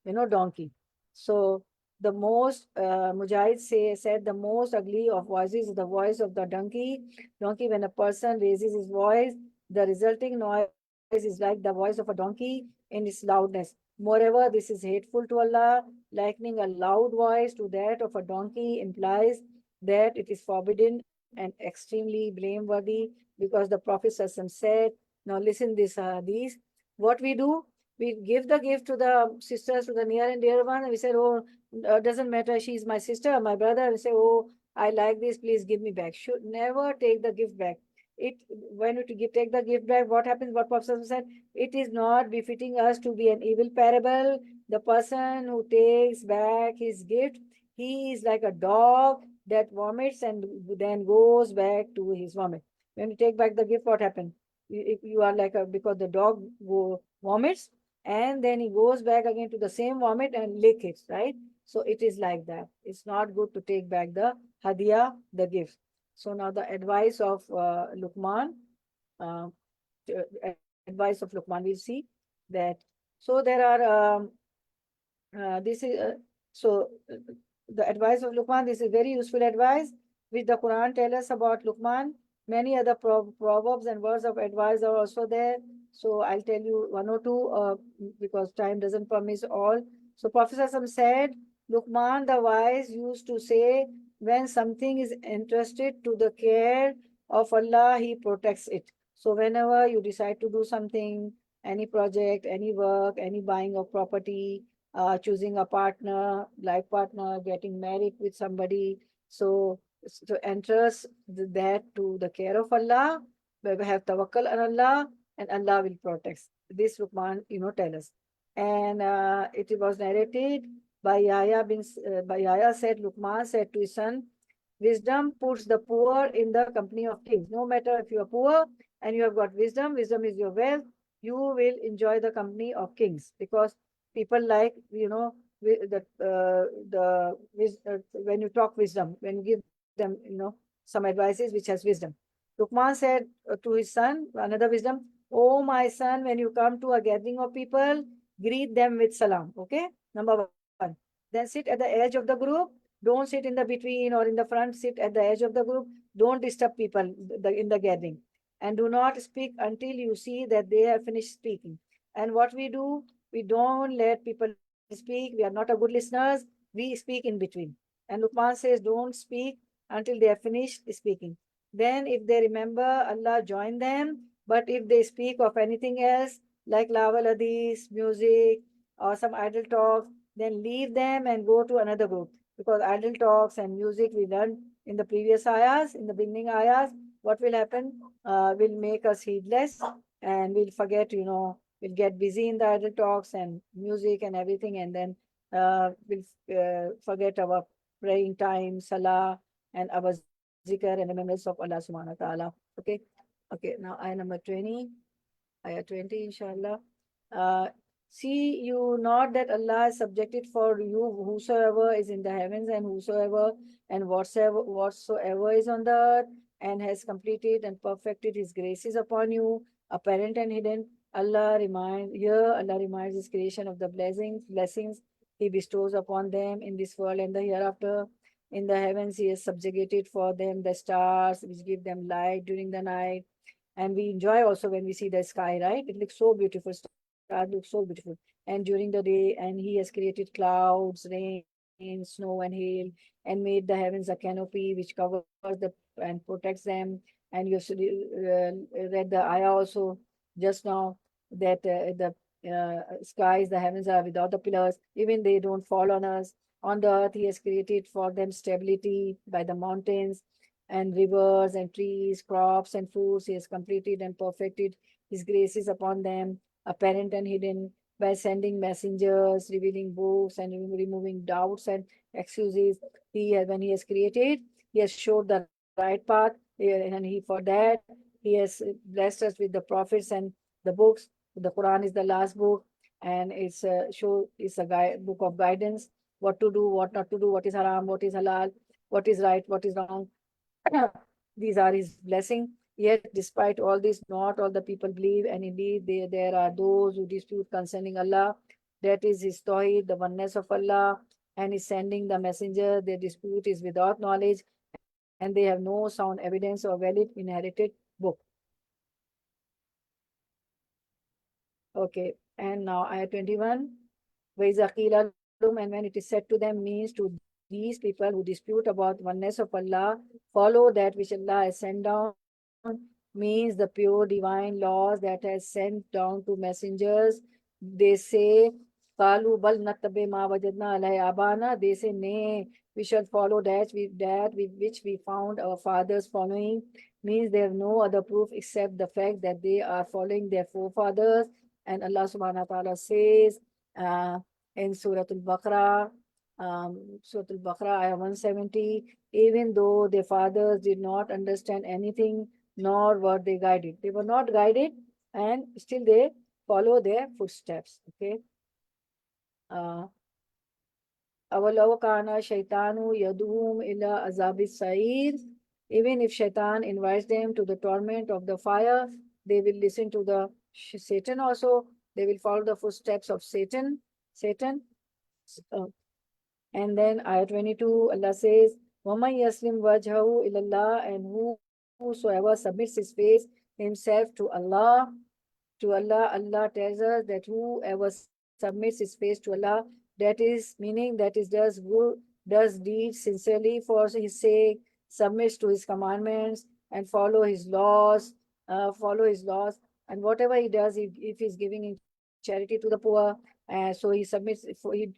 donkey. So the most, Mujahid said the most ugly of voices is the voice of the donkey. Donkey, when a person raises his voice, the resulting noise is like the voice of a donkey in its loudness. Moreover, this is hateful to Allah. Likening a loud voice to that of a donkey implies that it is forbidden and extremely blameworthy, because the Prophet said, now listen this hadith, what we do, we give the gift to the sisters, to the near and dear one, and we said, oh, doesn't matter, she's my sister, my brother. We say, oh, I like this, please give me back. Should never take the gift back. When you take the gift back, what happens? What Prophet said, it is not befitting us to be an evil parable. The person who takes back his gift, he is like a dog that vomits and then goes back to his vomit. When you take back the gift, what happens? You are like because the dog vomits, and then he goes back again to the same vomit and lick it, right? So it is like that. It's not good to take back the hadiyah, the gift. So now the advice of Luqman, uh, advice of Luqman, we'll see that. So there are, the advice of Luqman, this is very useful advice, which the Quran tells us about Luqman. Many other proverbs and words of advice are also there. So I'll tell you one or two, because time doesn't permit all. So Prophet said, Luqman the wise used to say, when something is entrusted to the care of Allah, He protects it. So whenever you decide to do something, any project, any work, any buying of property, choosing a partner, life partner, getting married with somebody, so entrust that to the care of Allah, we have tawakkal on Allah, and Allah will protect. This Luqman, tell us. And it was narrated by Yahya said, Luqman said to his son, wisdom puts the poor in the company of kings. No matter if you are poor and you have got wisdom, wisdom is your wealth, you will enjoy the company of kings, because people like, when you talk wisdom, when you give them, some advices which has wisdom. Luqman said to his son, another wisdom, oh my son, when you come to a gathering of people, greet them with salam. Okay, number one. Then sit at the edge of the group. Don't sit in the between or in the front. Sit at the edge of the group. Don't disturb people in the gathering. And do not speak until you see that they have finished speaking. And what we do, we don't let people speak. We are not a good listeners. We speak in between. And Luqman says, don't speak until they have finished speaking. Then if they remember Allah, join them. But if they speak of anything else, like LAHWAL HADITH, music, or some idle talks, then leave them and go to another group. Because idle talks and music we learned in the previous ayahs, in the beginning ayahs, what will happen? Will make us heedless, and we'll forget, we'll get busy in the idle talks and music and everything, and then will forget our praying time, salah, and our zikr and remembrance of Allah subhanahu wa ta'ala. Okay. Okay, now ayah number 20. Ayah 20, inshallah. See you not that Allah has subjected for you whosoever is in the heavens and whosoever and whatsoever is on the earth, and has completed and perfected his graces upon you, apparent and hidden. Allah reminds his creation of the blessings he bestows upon them in this world and the hereafter. In the heavens he has subjugated for them the stars which give them light during the night. And we enjoy also when we see the sky, right? It looks so beautiful. Stars look so beautiful. And during the day, and he has created clouds, rain, snow, and hail, and made the heavens a canopy which covers and protects them. And you read the ayah also just now that the skies, the heavens are without the pillars. Even they don't fall on us. On the earth, he has created for them stability by the mountains and rivers and trees, crops and fruits. He has completed and perfected his graces upon them, apparent and hidden, by sending messengers, revealing books, and removing doubts and excuses. When he has created, he has showed the right path, and for that, he has blessed us with the prophets and the books. The Quran is the last book, and it's a book of guidance, what to do, what not to do, what is haram, what is halal, what is right, what is wrong. These are his blessing. Yet, despite all this, not all the people believe, and indeed there are those who dispute concerning Allah. That is his tawheed, the oneness of Allah, and his sending the messenger. Their dispute is without knowledge, and they have no sound evidence or valid inherited book. Okay, and now ayah 21. And when it is said to them, means to these people who dispute about oneness of Allah, follow that which Allah has sent down, means the pure divine laws that has sent down to messengers. They say, Qalu bal nattabi ma wajadna alayhi abana. They say, nay, we shall follow that which we found our fathers following. Means they have no other proof except the fact that they are following their forefathers. And Allah subhanahu wa ta'ala says in Surah Al-Baqarah, ayah 170, even though their fathers did not understand anything, nor were they guided. They were not guided, and still they follow their footsteps. Okay. أَوَلَوْ كَانَ شَيْطَانُ يَدْعُوهُمْ إِلَى عَذَابِ السَّعِيرِ. Even if Shaitan invites them to the torment of the fire, they will listen to the Satan also. They will follow the footsteps of Satan. And then ayah 22, Allah says, وَمَنْ يَسْلِمْ وَجْهَهُ إِلَى اللَّهِ. And whosoever submits his face himself to Allah, Allah tells us that whoever submits his face to Allah, that is meaning that is does deeds sincerely for his sake, submits to his commandments and follow his laws, and whatever he does, if he's giving in charity to the poor, so he submits,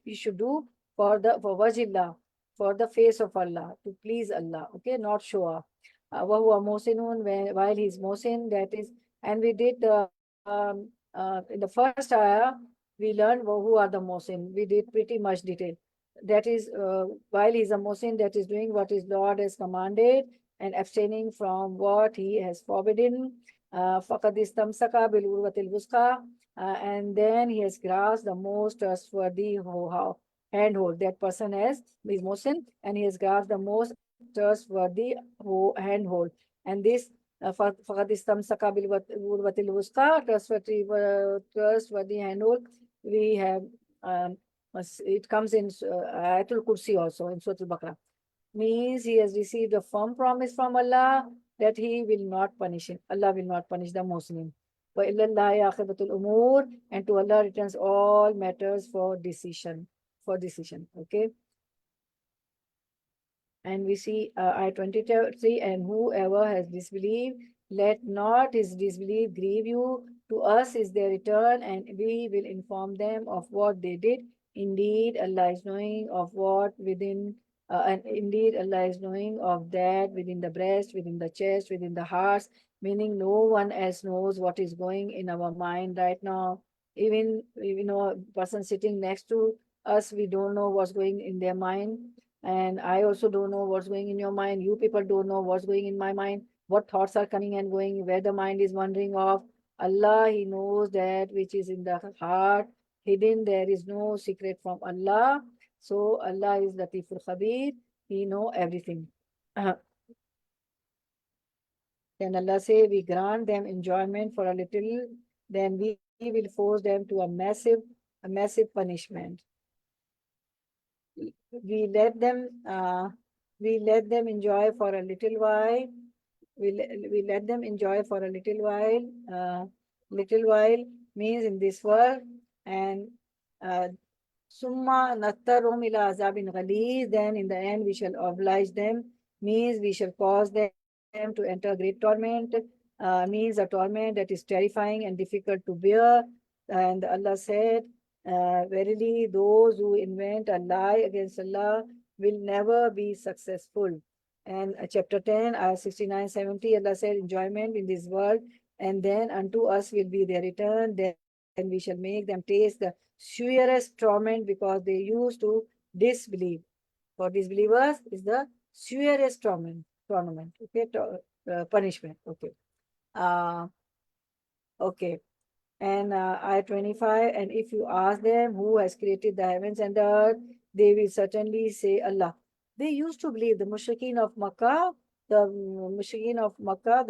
he should do for wajillah, for the face of Allah, to please Allah, okay, not show off. Wahuwa musinun, while he's musin, that is, and we did the in the first ayah, we learned who are the musin. We did pretty much detail. That is, while he's a musin, that is doing what his Lord has commanded and abstaining from what he has forbidden. فَقَدْ اسْتَمْسَكَ بِالْعُرْوَةِ الْوُثْقَى. And then he has grasped the most trustworthy handhold. That person is musin, and he has grasped the most trustworthy handhold. And this فَقَدْ اسْتَمْسَكَ بِالْعُرْوَةِ الْوُثْقَى, trustworthy handhold. We have it comes in Ayatul Kursi also in Surah Al-Baqarah. Means he has received a firm promise from Allah that he will not punish him. Allah will not punish the Muslim. وَإِلَّا اللَّهِ عَاقِبَةُ الْأُمُورِ. And to Allah returns all matters for decision. Okay. And we see ayah 23, and whoever has disbelieved, let not his disbelief grieve you. To us is their return, and we will inform them of what they did. Indeed, Allah is knowing of what within, and indeed Allah is knowing of that within the breast, within the chest, within the hearts, meaning no one else knows what is going in our mind right now. Even, a person sitting next to us, we don't know what's going in their mind. And I also don't know what's going in your mind. You people don't know what's going in my mind, what thoughts are coming and going, where the mind is wandering off. Allah, He knows that which is in the heart, hidden. There is no secret from Allah. So Allah is Latiful Khabir. He knows everything. Then Allah say, we grant them enjoyment for a little, then we will force them to a massive punishment. We let them enjoy for a little while. We let them enjoy for a little while. Little while means in this world, and summa nattarum ila azabin ghaliz. Then in the end we shall oblige them, means we shall cause them to enter great torment. Means a torment that is terrifying and difficult to bear. And Allah said, verily those who invent a lie against Allah will never be successful. And chapter 10, ayah 69-70, Allah said, enjoyment in this world, and then unto us will be their return. Then we shall make them taste the surest torment because they used to disbelieve. For disbelievers is the surest torment. Okay, punishment. Okay. Okay. And ayah 25, and if you ask them who has created the heavens and the earth, they will certainly say Allah. They used to believe, the mushrikeen of Makkah, the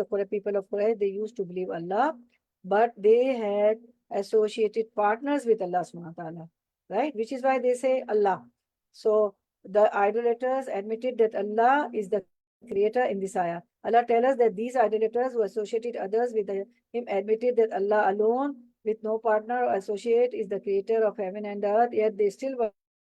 Quraysh people of Quraysh, they used to believe Allah, but they had associated partners with Allah subhanahu wa ta'ala, right? Which is why they say Allah. So the idolaters admitted that Allah is the creator in this ayah. Allah tells us that these idolaters who associated others with Him admitted that Allah alone, with no partner or associate, is the creator of heaven and earth, yet they still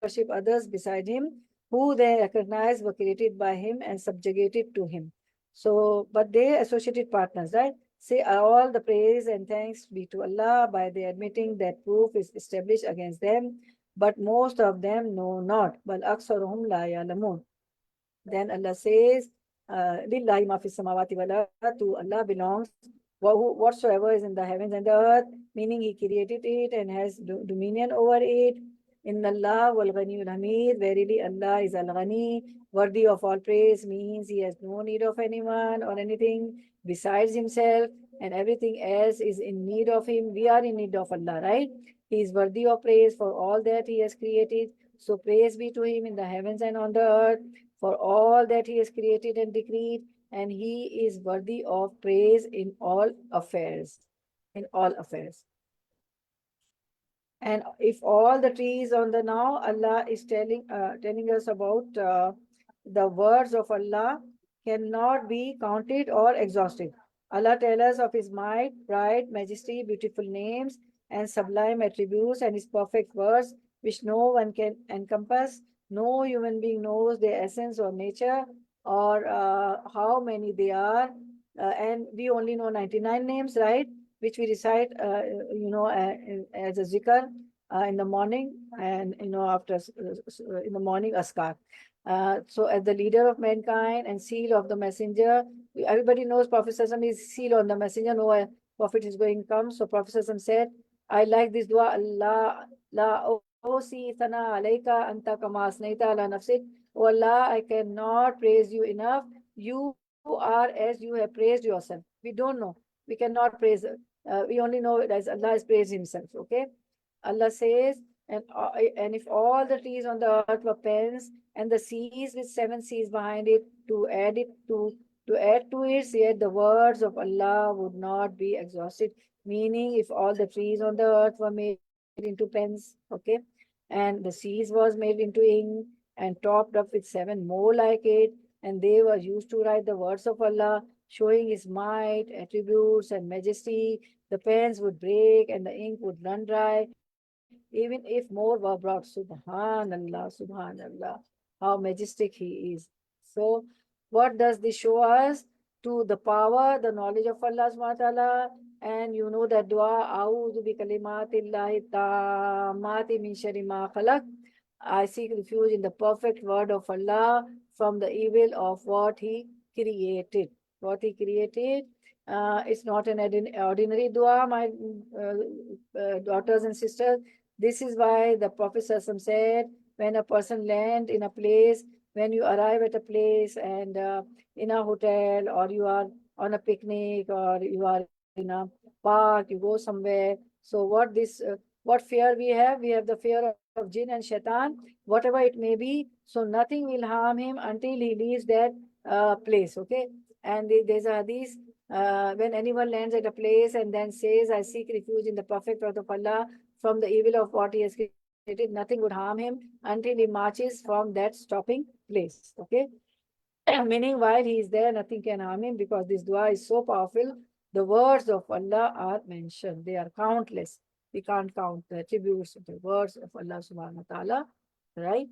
worship others beside Him, who they recognize were created by Him and subjugated to Him. So, but they associated partners, right? Say all the praise and thanks be to Allah by their admitting that proof is established against them, but most of them know not. Bal aksaruhum la ya'lamun. Then Allah says, Lillahi ma fis samawati wal ard, to Allah belongs whatsoever is in the heavens and the earth, meaning He created it and has dominion over it. Inna Allah wal Ghaniyul Hamid, verily Allah is Al-Ghani, worthy of all praise, means He has no need of anyone or anything besides Himself, and everything else is in need of Him. We are in need of Allah, right? He is worthy of praise for all that He has created. So praise be to Him in the heavens and on the earth for all that He has created and decreed, and He is worthy of praise in all affairs. In all affairs. And if all the trees on the now, Allah is telling us about the words of Allah cannot be counted or exhausted. Allah tells us of His might, pride, majesty, beautiful names, and sublime attributes, and His perfect words, which no one can encompass. No human being knows their essence or nature, or how many they are. And we only know 99 names, right? Which we recite, as a zikr in the morning, and after in the morning askar. So as the leader of mankind and seal of the messenger, everybody knows Prophet Sallallahu is seal on the messenger. No prophet is going to come. So Prophet Sallallahu said, I like this dua, Allah la osi thana alayka anta kama asnaita ala nafsik. Oh Allah, I cannot praise you enough. You are as you have praised yourself. We don't know. We cannot praise. We only know that Allah has praised Himself. Okay. Allah says, and if all the trees on the earth were pens, and the seas with 7 seas behind it to add to it, yet the words of Allah would not be exhausted. Meaning, if all the trees on the earth were made into pens, okay, and the seas was made into ink and topped up with 7 more like it, and they were used to write the words of Allah, showing His might, attributes, and majesty, the pens would break and the ink would run dry, even if more were brought. Subhanallah, Subhanallah, how majestic He is. So, what does this show us? To the power, the knowledge of Allah subhanahu wa ta'ala, and you know that dua, A'udhu bi kalimatillahi tammati min sharri ma khalaq. I seek refuge in the perfect word of Allah from the evil of what He created. What He created. It's not an ordinary dua, my daughters and sisters. This is why the Prophet ﷺ said, when a person lands in a place, when you arrive at a place and in a hotel, or you are on a picnic, or you are in a park, you go somewhere. So what fear we have? We have the fear of jinn and shaitan, whatever it may be. So nothing will harm him until he leaves that place. Okay. And there's a hadith, when anyone lands at a place and then says, I seek refuge in the perfect wrath of Allah from the evil of what he has created, nothing would harm him until he marches from that stopping place. Okay. Meaning, while he is there, nothing can harm him, because this dua is so powerful. The words of Allah are mentioned. They are countless. We can't count the attributes of the words of Allah subhanahu wa ta'ala. Right?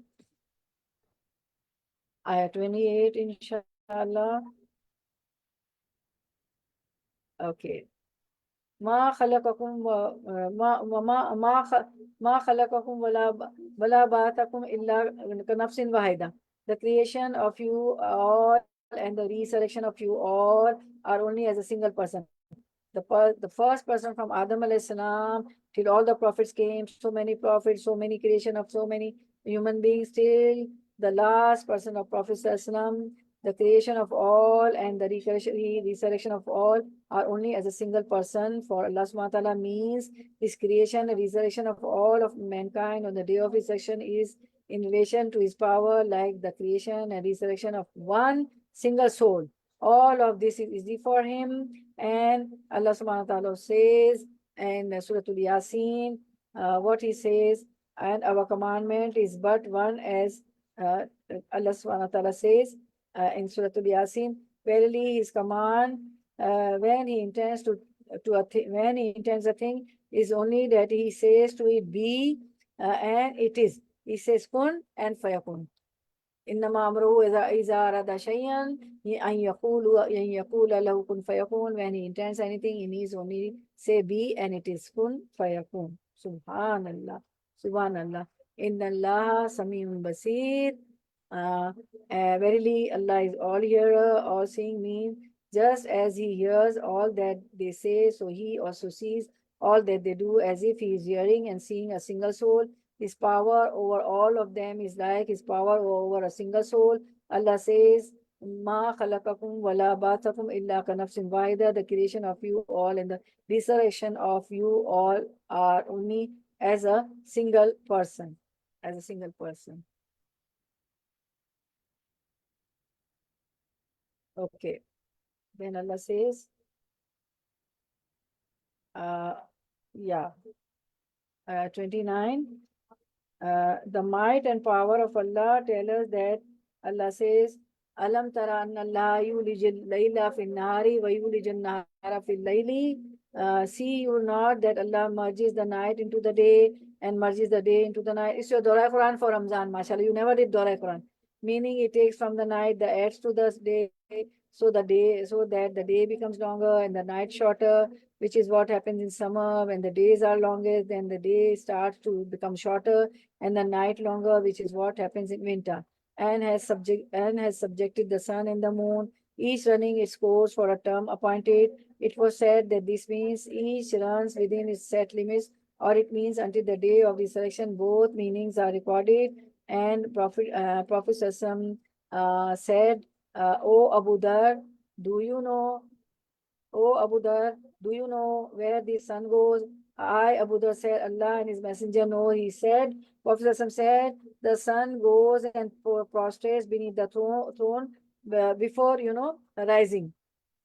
Ayah 28, inshallah. Okay. ما خلقكم ما خلقكم ولا بعثكم إلا كنفس واحدة. The creation of you all and the resurrection of you all are only as a single person. The first person from Adam alayhi salam till all the prophets came, so many prophets, so many creation of so many human beings, till the last person of Prophet sallam, the creation of all and the resurrection of all are only as a single person. For Allah subhanahu wa ta'ala means his creation and resurrection of all of mankind on the day of resurrection is in relation to his power, like the creation and resurrection of one single soul. All of this is easy for him. And Allah subhanahu wa ta'ala says in Surah Yasin, what he says, and our commandment is but one, as Allah subhanahu wa ta'ala says in Surah Yasin, verily his command, when he intends when he intends a thing, is only that he says to it be, and it is. He says kun and fayakun. إنما أمره إذا أراد شيئا أن يقول له كن فيكون. When he intends anything, he needs only say be, and it is kun fayakun. Subhanallah. Subhanallah. Inna Allah Samiun Basir. Verily, Allah is all hearer, all seeing, means just as he hears all that they say, so he also sees all that they do, as if he is hearing and seeing a single soul. His power over all of them is like his power over a single soul. Allah says, Ma khalaqakum wala ba'thakum illa ka nafsin wahida. The creation of you all and the resurrection of you all are only as a single person. As a single person. Okay. Then Allah says, yeah, 29. The might and power of Allah tell us that Allah says, Alam tara anna Allah yulijil layla fin nahari wa yulijil nahara fil layli. See you not that Allah merges the night into the day and merges the day into the night. It's your Dora Quran for Ramzan, mashallah. You never did Dora Quran. Meaning it takes from the night, the adds to the day, so that the day becomes longer and the night shorter, which is what happens in summer. When the days are longer, then the day starts to become shorter and the night longer, which is what happens in winter. And has subjected the sun and the moon, each running its course for a term appointed. It was said that this means each runs within its set limits, or it means until the day of resurrection. Both meanings are recorded. And Prophet said, O Abu Dhar, do you know? O Abu Dhar, do you know where the sun goes? I, Abu Dhar, said, Allah and his messenger know. He said, Prophet said, the sun goes and prostrates beneath the throne before, rising.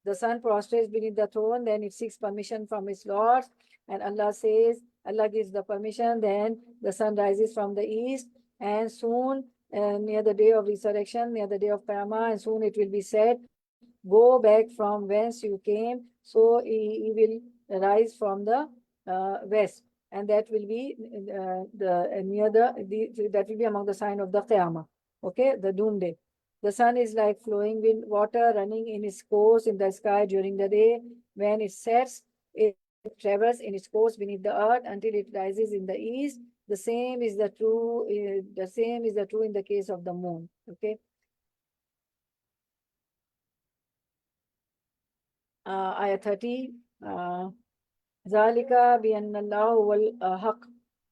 The sun prostrates beneath the throne, then it seeks permission from its Lord. And Allah says, Allah gives the permission, then the sun rises from the east, and soon, near the day of resurrection, near the day of Qiyamah, and soon it will be said, go back from whence you came. So he will rise from the west, and that will be that will be among the sign of the Qiyamah. Okay, the doomsday. The sun is like flowing with water running in its course in the sky during the day. When it sets, it travels in its course beneath the earth until it rises in the east. The same is the true in the case of the moon. Okay. Ayah 30. ذَلِكَ بِأَنَّ اللَّهُ هُوَ الْحَقُّ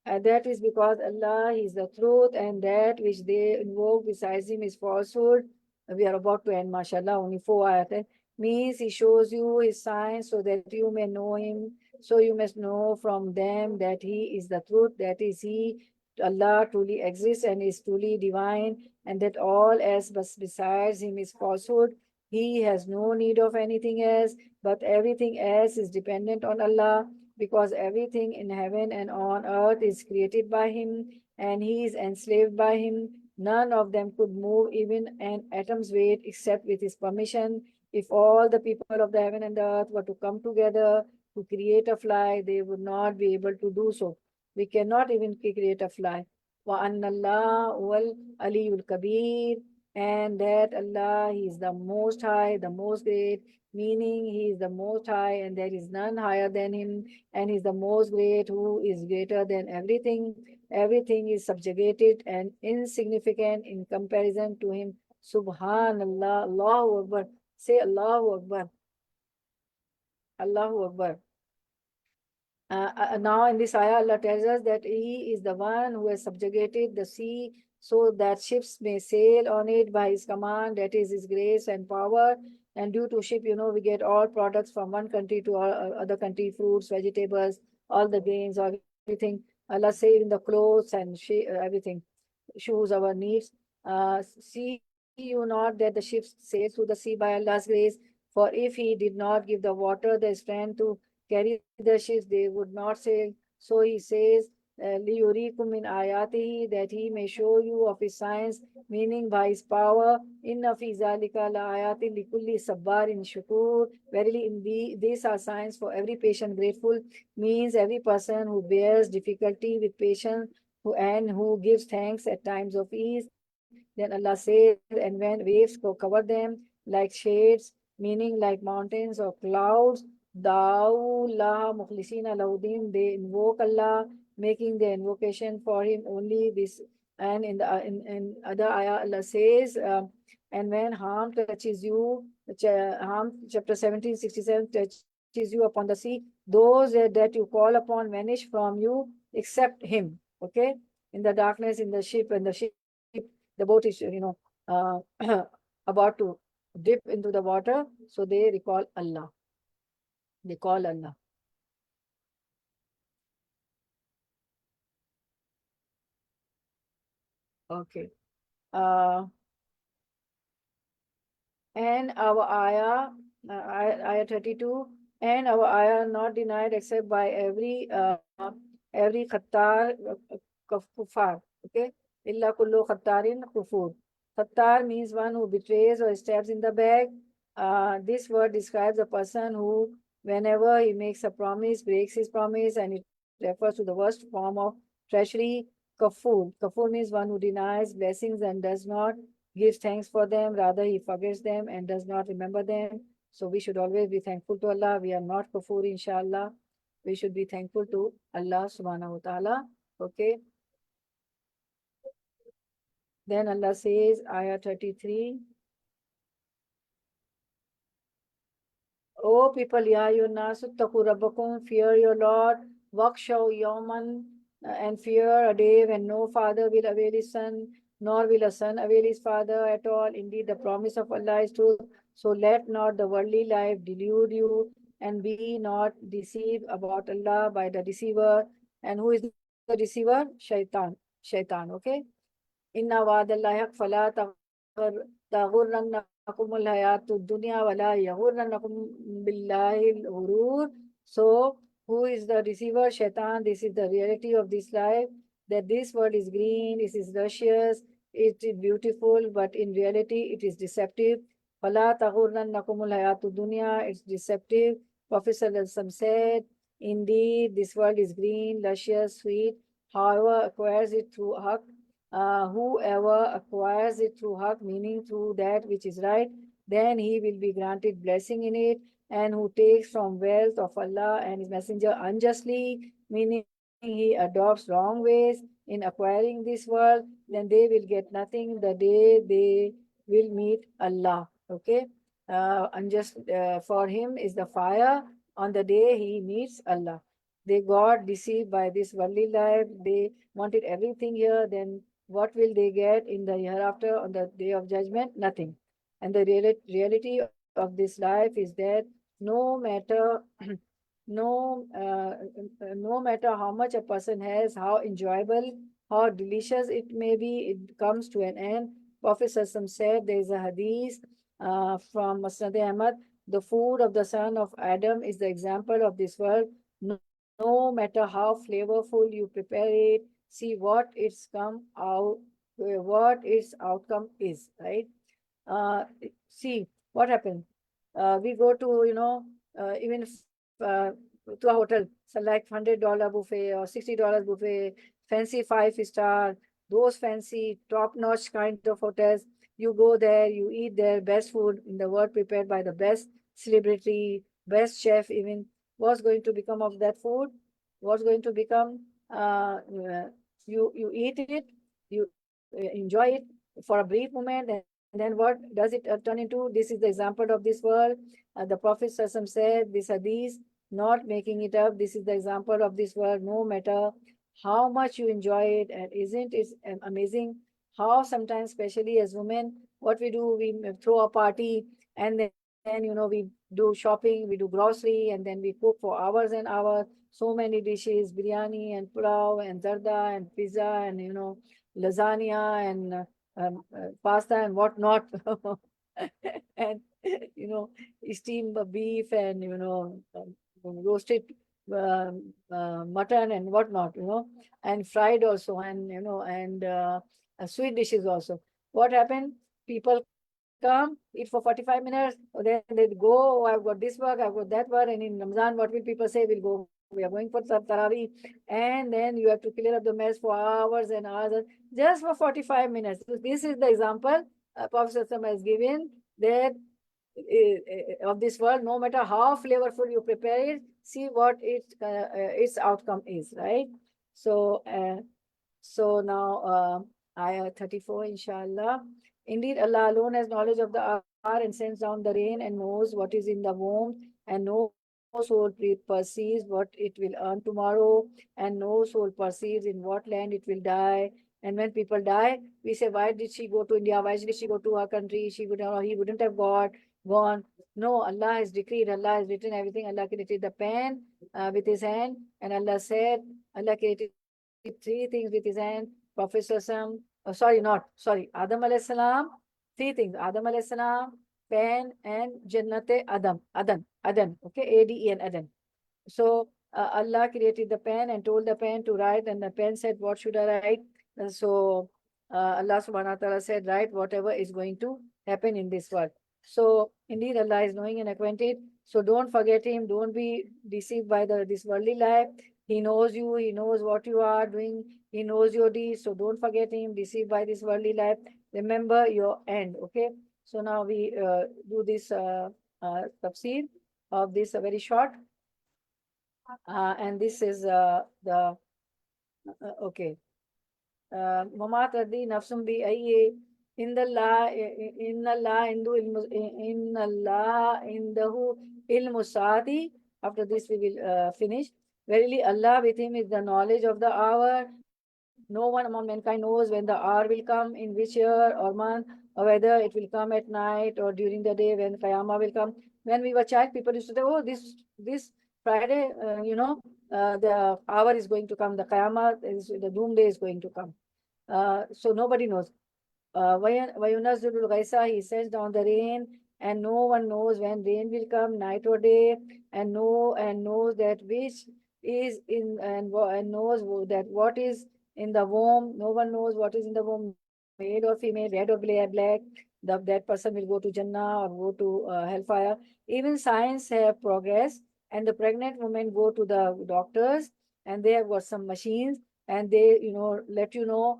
That is because Allah is the truth, and that which they invoke besides Him is falsehood. We are about to end, mashallah, only 4 ayat. Means He shows you His signs so that you may know Him. So you must know from them that He is the truth, that is He, Allah truly exists and is truly divine, and that all else but besides Him is falsehood. He has no need of anything else, but everything else is dependent on Allah, because everything in heaven and on earth is created by Him, and He is enslaved by Him. None of them could move even an atom's weight except with His permission. If all the people of the heaven and the earth were to come together to create a fly, they would not be able to do so. We cannot even create a fly. وَأَنَّ اللَّهَ هُوَ الْعَلِيُّ الْكَبِيرُ, and that Allah, He is the most high, the most great, meaning He is the most high and there is none higher than Him, and He is the most great who is greater than everything. Everything is subjugated and insignificant in comparison to Him. Subhanallah, Allahu Akbar. Say Allahu Akbar. Allahu Akbar. Now in this ayah, Allah tells us that He is the one who has subjugated the sea so that ships may sail on it by His command, that is His grace and power. And due to ship, we get all products from one country to other country, fruits, vegetables, all the grains, everything. Allah saved in the clothes and everything, shoes, our needs. See you not that the ships sail through the sea by Allah's grace? For if He did not give the water the strength to carry the ships, they would not sail. So He says, لِيُرِيكُم مِّنْ آيَاتِهِ, that He may show you of His signs, meaning by His power. إِنَّ فِي ذَلِكَ لَآيَاتٍ لِكُلِّ صَبَّارٍ شُكُورٍ. Verily, these are signs for every patient grateful, means every person who bears difficulty with patience, who gives thanks at times of ease. Then Allah says, and when waves cover them like shades, meaning like mountains or clouds, Da'ullaha mukhlisina lahudin, they invoke Allah, making the invocation for Him only. This, and in other ayah, Allah says, and when harm touches you, harm chapter 1767 touches you upon the sea, those that you call upon vanish from you except Him. Okay, in the darkness, in the ship, and the boat is, about to dip into the water, so they recall Allah. They call Allah. Okay. And our ayah 32, and our ayah not denied except by every khattar kufar. Okay. Illa kullu khattarin kufur. Khattar means one who betrays or stabs in the back. This word describes a person who, whenever he makes a promise, breaks his promise, and it refers to the worst form of treachery. Kafur. Kafur means one who denies blessings and does not give thanks for them. Rather, he forgets them and does not remember them. So we should always be thankful to Allah. We are not kafur, inshallah. We should be thankful to Allah subhanahu wa ta'ala. Okay. Then Allah says, ayah 33. O people, ya yunasu taku rabbakum, fear your Lord, wakshaw yawman, and fear a day when no father will avail his son, nor will a son avail his father at all. Indeed, the promise of Allah is true. So let not the worldly life delude you, and be not deceived about Allah by the deceiver. And who is the deceiver? Shaitan. Shaitan, okay? Inna wa'adallahi haq fala taghurrannakum al-hayatud dunya wala yaghurrannakum billahi al-ghurur. So, who is the deceiver? Shaitan. This is the reality of this life, that this world is green, it is luscious, it is beautiful, but in reality it is deceptive. Fala taghurrannakum al-hayatud dunya, it's deceptive. Prophet ﷺ said, indeed, this world is green, luscious, sweet, however acquires it through haqq. Whoever acquires it through haqq, meaning through that which is right, then he will be granted blessing in it. And who takes from wealth of Allah and His Messenger unjustly, meaning he adopts wrong ways in acquiring this world, then they will get nothing the day they will meet Allah. Okay. Unjust for him is the fire on the day he meets Allah. They got deceived by this worldly life. They wanted everything here. Then what will they get in the hereafter on the day of judgment? Nothing. And the reality of this life is that no matter no matter how much a person has, how enjoyable, how delicious it may be, it comes to an end. Prophet Sassam said, there is a hadith from Musnad Ahmad, the food of the son of Adam is the example of this world. No matter how flavorful you prepare it, see what its come out, what its outcome is, right? See what happened. We go to, even if, to a hotel, select $100 buffet or $60 buffet, fancy 5 star, those fancy top-notch kind of hotels. You go there, you eat their best food in the world prepared by the best celebrity, best chef even. What's going to become of that food? What's going to become? You eat it, you enjoy it for a brief moment, and then what does it turn into? This is the example of this world. The Prophet Sassam said, this hadith, not making it up, this is the example of this world. No matter how much you enjoy it, and isn't it amazing how sometimes, especially as women, what we do, we throw a party, and then we do shopping, we do grocery, and then we cook for hours and hours, so many dishes, biryani and pulao and zarda and pizza and lasagna and pasta and whatnot. And steamed beef and roasted mutton and whatnot, and fried also, and sweet dishes also. What happened? People come, eat for 45 minutes, then they go, oh, I've got this work, I've got that work, and in Ramzan, what will people say? We'll go, we are going for Tarawih, and then you have to clear up the mess for hours and hours, just for 45 minutes. So this is the example Prophet has given, that of this world. No matter how flavorful you prepare it, see what its outcome is, right? So now ayah 34, inshallah. Indeed, Allah alone has knowledge of the hour and sends down the rain and knows what is in the womb, and no soul perceives what it will earn tomorrow, and no soul perceives in what land it will die. And when people die, we say, why did she go to India? Why did she go to her country? He wouldn't have gone. No, Allah has decreed, Allah has written everything. Allah created the pen with his hand, and Allah said, Allah created 3 things with his hand. Prophet Adam alayhi salam, 3 things. Adam alayhi salam, pen, and Jannate Adan. Okay, Aden, Adan. So Allah created the pen and told the pen to write, and the pen said, what should I write? And so Allah subhanahu wa ta'ala said, write whatever is going to happen in this world. So indeed, Allah is knowing and acquainted. So don't forget him. Don't be deceived by this worldly life. He knows you. He knows what you are doing. He knows your deeds. So don't forget him. Deceived by this worldly life. Remember your end. Okay. So now we do this tafsir of this very short. And this is the okay. Mamat raddi nafsum bi ayye. In Allah indahu ilmu saati. After this we will finish. Verily Allah, with him is the knowledge of the hour. No one among mankind knows when the hour will come, in which year or month, or whether it will come at night or during the day when Qiyamah will come. When we were child, people used to say, oh, this Friday, the hour is going to come, the Qiyamah, the doomsday is going to come. So nobody knows. Vayunazzilul ghaisa, he sends down the rain, and no one knows when rain will come, night or day, and knows that which is in, and knows that what is in the womb. No one knows what is in the womb, male or female, red or black. That person will go to Jannah or go to hellfire. Even science have progressed, and the pregnant women go to the doctors, and they have got some machines, and they let you know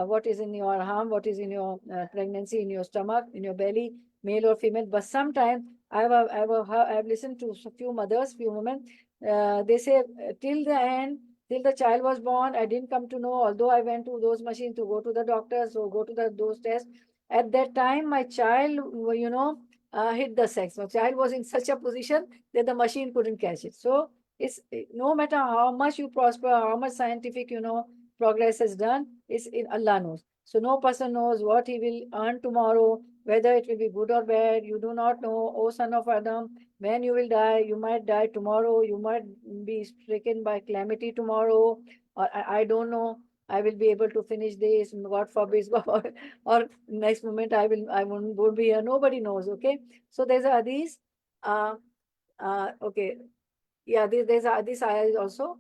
what is in your arm, what is in your pregnancy, in your stomach, in your belly, male or female. But sometimes I've listened to a few mothers, few women, they say till the end, till the child was born, I didn't come to know, although I went to those machines to go to the doctors or go to those tests. At that time, my child, hit the sex. My child was in such a position that the machine couldn't catch it. So It's no matter how much you prosper, how much scientific, progress is done, it's in Allah knows. So no person knows what he will earn tomorrow, whether it will be good or bad. You do not know, O son of Adam, when you will die. You might die tomorrow. You might be stricken by calamity tomorrow, or I don't know. I will be able to finish this. God forbid, God, or next moment I won't be here. Nobody knows. Okay, so there's a hadith. Okay, yeah, there's this ayah is also.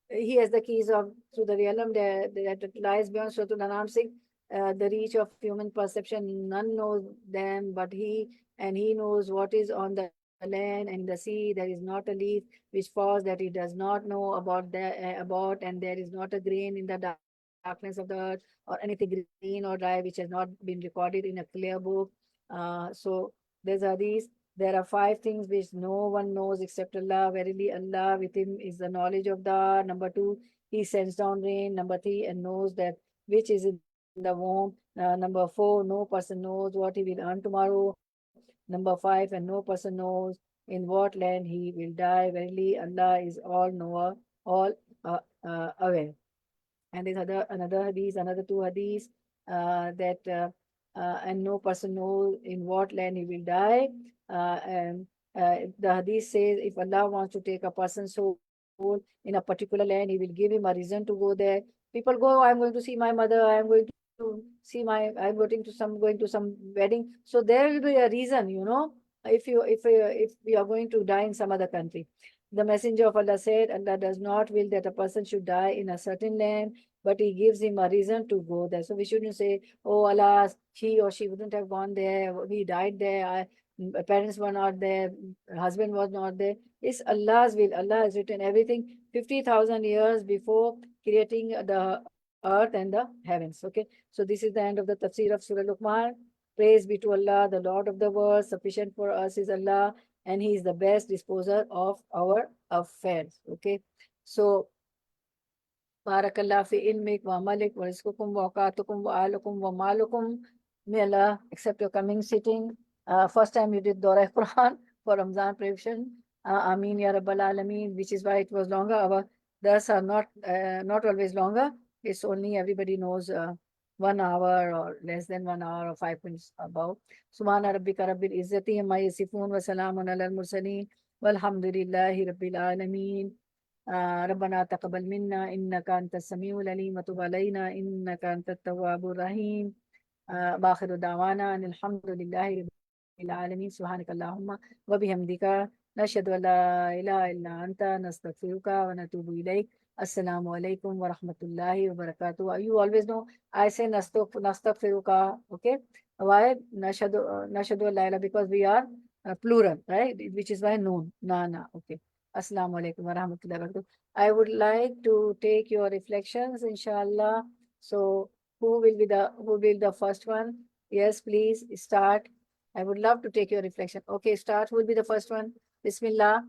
He has the keys of through the realm that lies beyond Suratul Anam saying, the reach of human perception. None knows them but he, and he knows what is on the land and the sea. There is not a leaf which falls that he does not know about, and there is not a grain in the darkness of the earth, or anything green or dry which has not been recorded in a clear book. So there's hadith. There are 5 things which no one knows except Allah. Verily, Allah with him is the knowledge of the. Number 2, he sends down rain. Number 3, and knows that which is in the womb. Number 4, no person knows what he will earn tomorrow. Number 5, and no person knows in what land he will die. Verily, Allah is all knower, all aware. And there's another hadith, another 2 hadiths and no person knows in what land he will die. The hadith says if Allah wants to take a person's soul in a particular land, he will give him a reason to go there. People go, I'm going to see my mother, I'm going to see I'm going to some wedding. So there will be a reason, if we are going to die in some other country. The Messenger of Allah said, Allah does not will that a person should die in a certain land, but he gives him a reason to go there. So we shouldn't say, oh, Allah, he or she wouldn't have gone there, he died there, parents were not there, husband was not there. It's Allah's will. Allah has written everything 50,000 years before creating the earth and the heavens. Okay, so this is the end of the Tafseer of Surah Luqman. Praise be to Allah, the Lord of the world. Sufficient for us is Allah, and He is the best disposer of our affairs. Okay, so Barakallah fi ilmik wa malik wa rizqukum wa awqatukum wa alukum wa malukum. May Allah accept your coming sitting. First time you did Dora Quran for Ramzan preparation. Ameen ya Rabbal Alameen, which is why it was longer. Our dars are not always longer. It's only everybody knows 1 hour or less than 1 hour or 5 minutes above. Subhana rabbika rabbil izzati amma yasifun wa salamun alal mursaleen walhamdulillahi rabbil alameen. ربنا تقبل منا إنك أنت السميع العليم وتب علينا إنك أنت التواب الرحيم. بآخر دعوانا أن الحمد لله رب العالمين. سبحانك اللهم وبحمدك نشهد أن لا إله إلا أنت نستغفرك ونتوب إليك. Assalamu alaikum wa rahmatullahi wa barakatuh. You always know I say nastaghfiruka. Okay, why nashadu al-laila, because we are plural, right, which is why noon na. Okay, assalamu alaikum wa rahmatullahi wa barakatuh. I would like to take your reflections, inshallah. So who will be the first one? Yes, please start. I would love to take your reflection. Okay, start. Who will be the first one? Bismillah.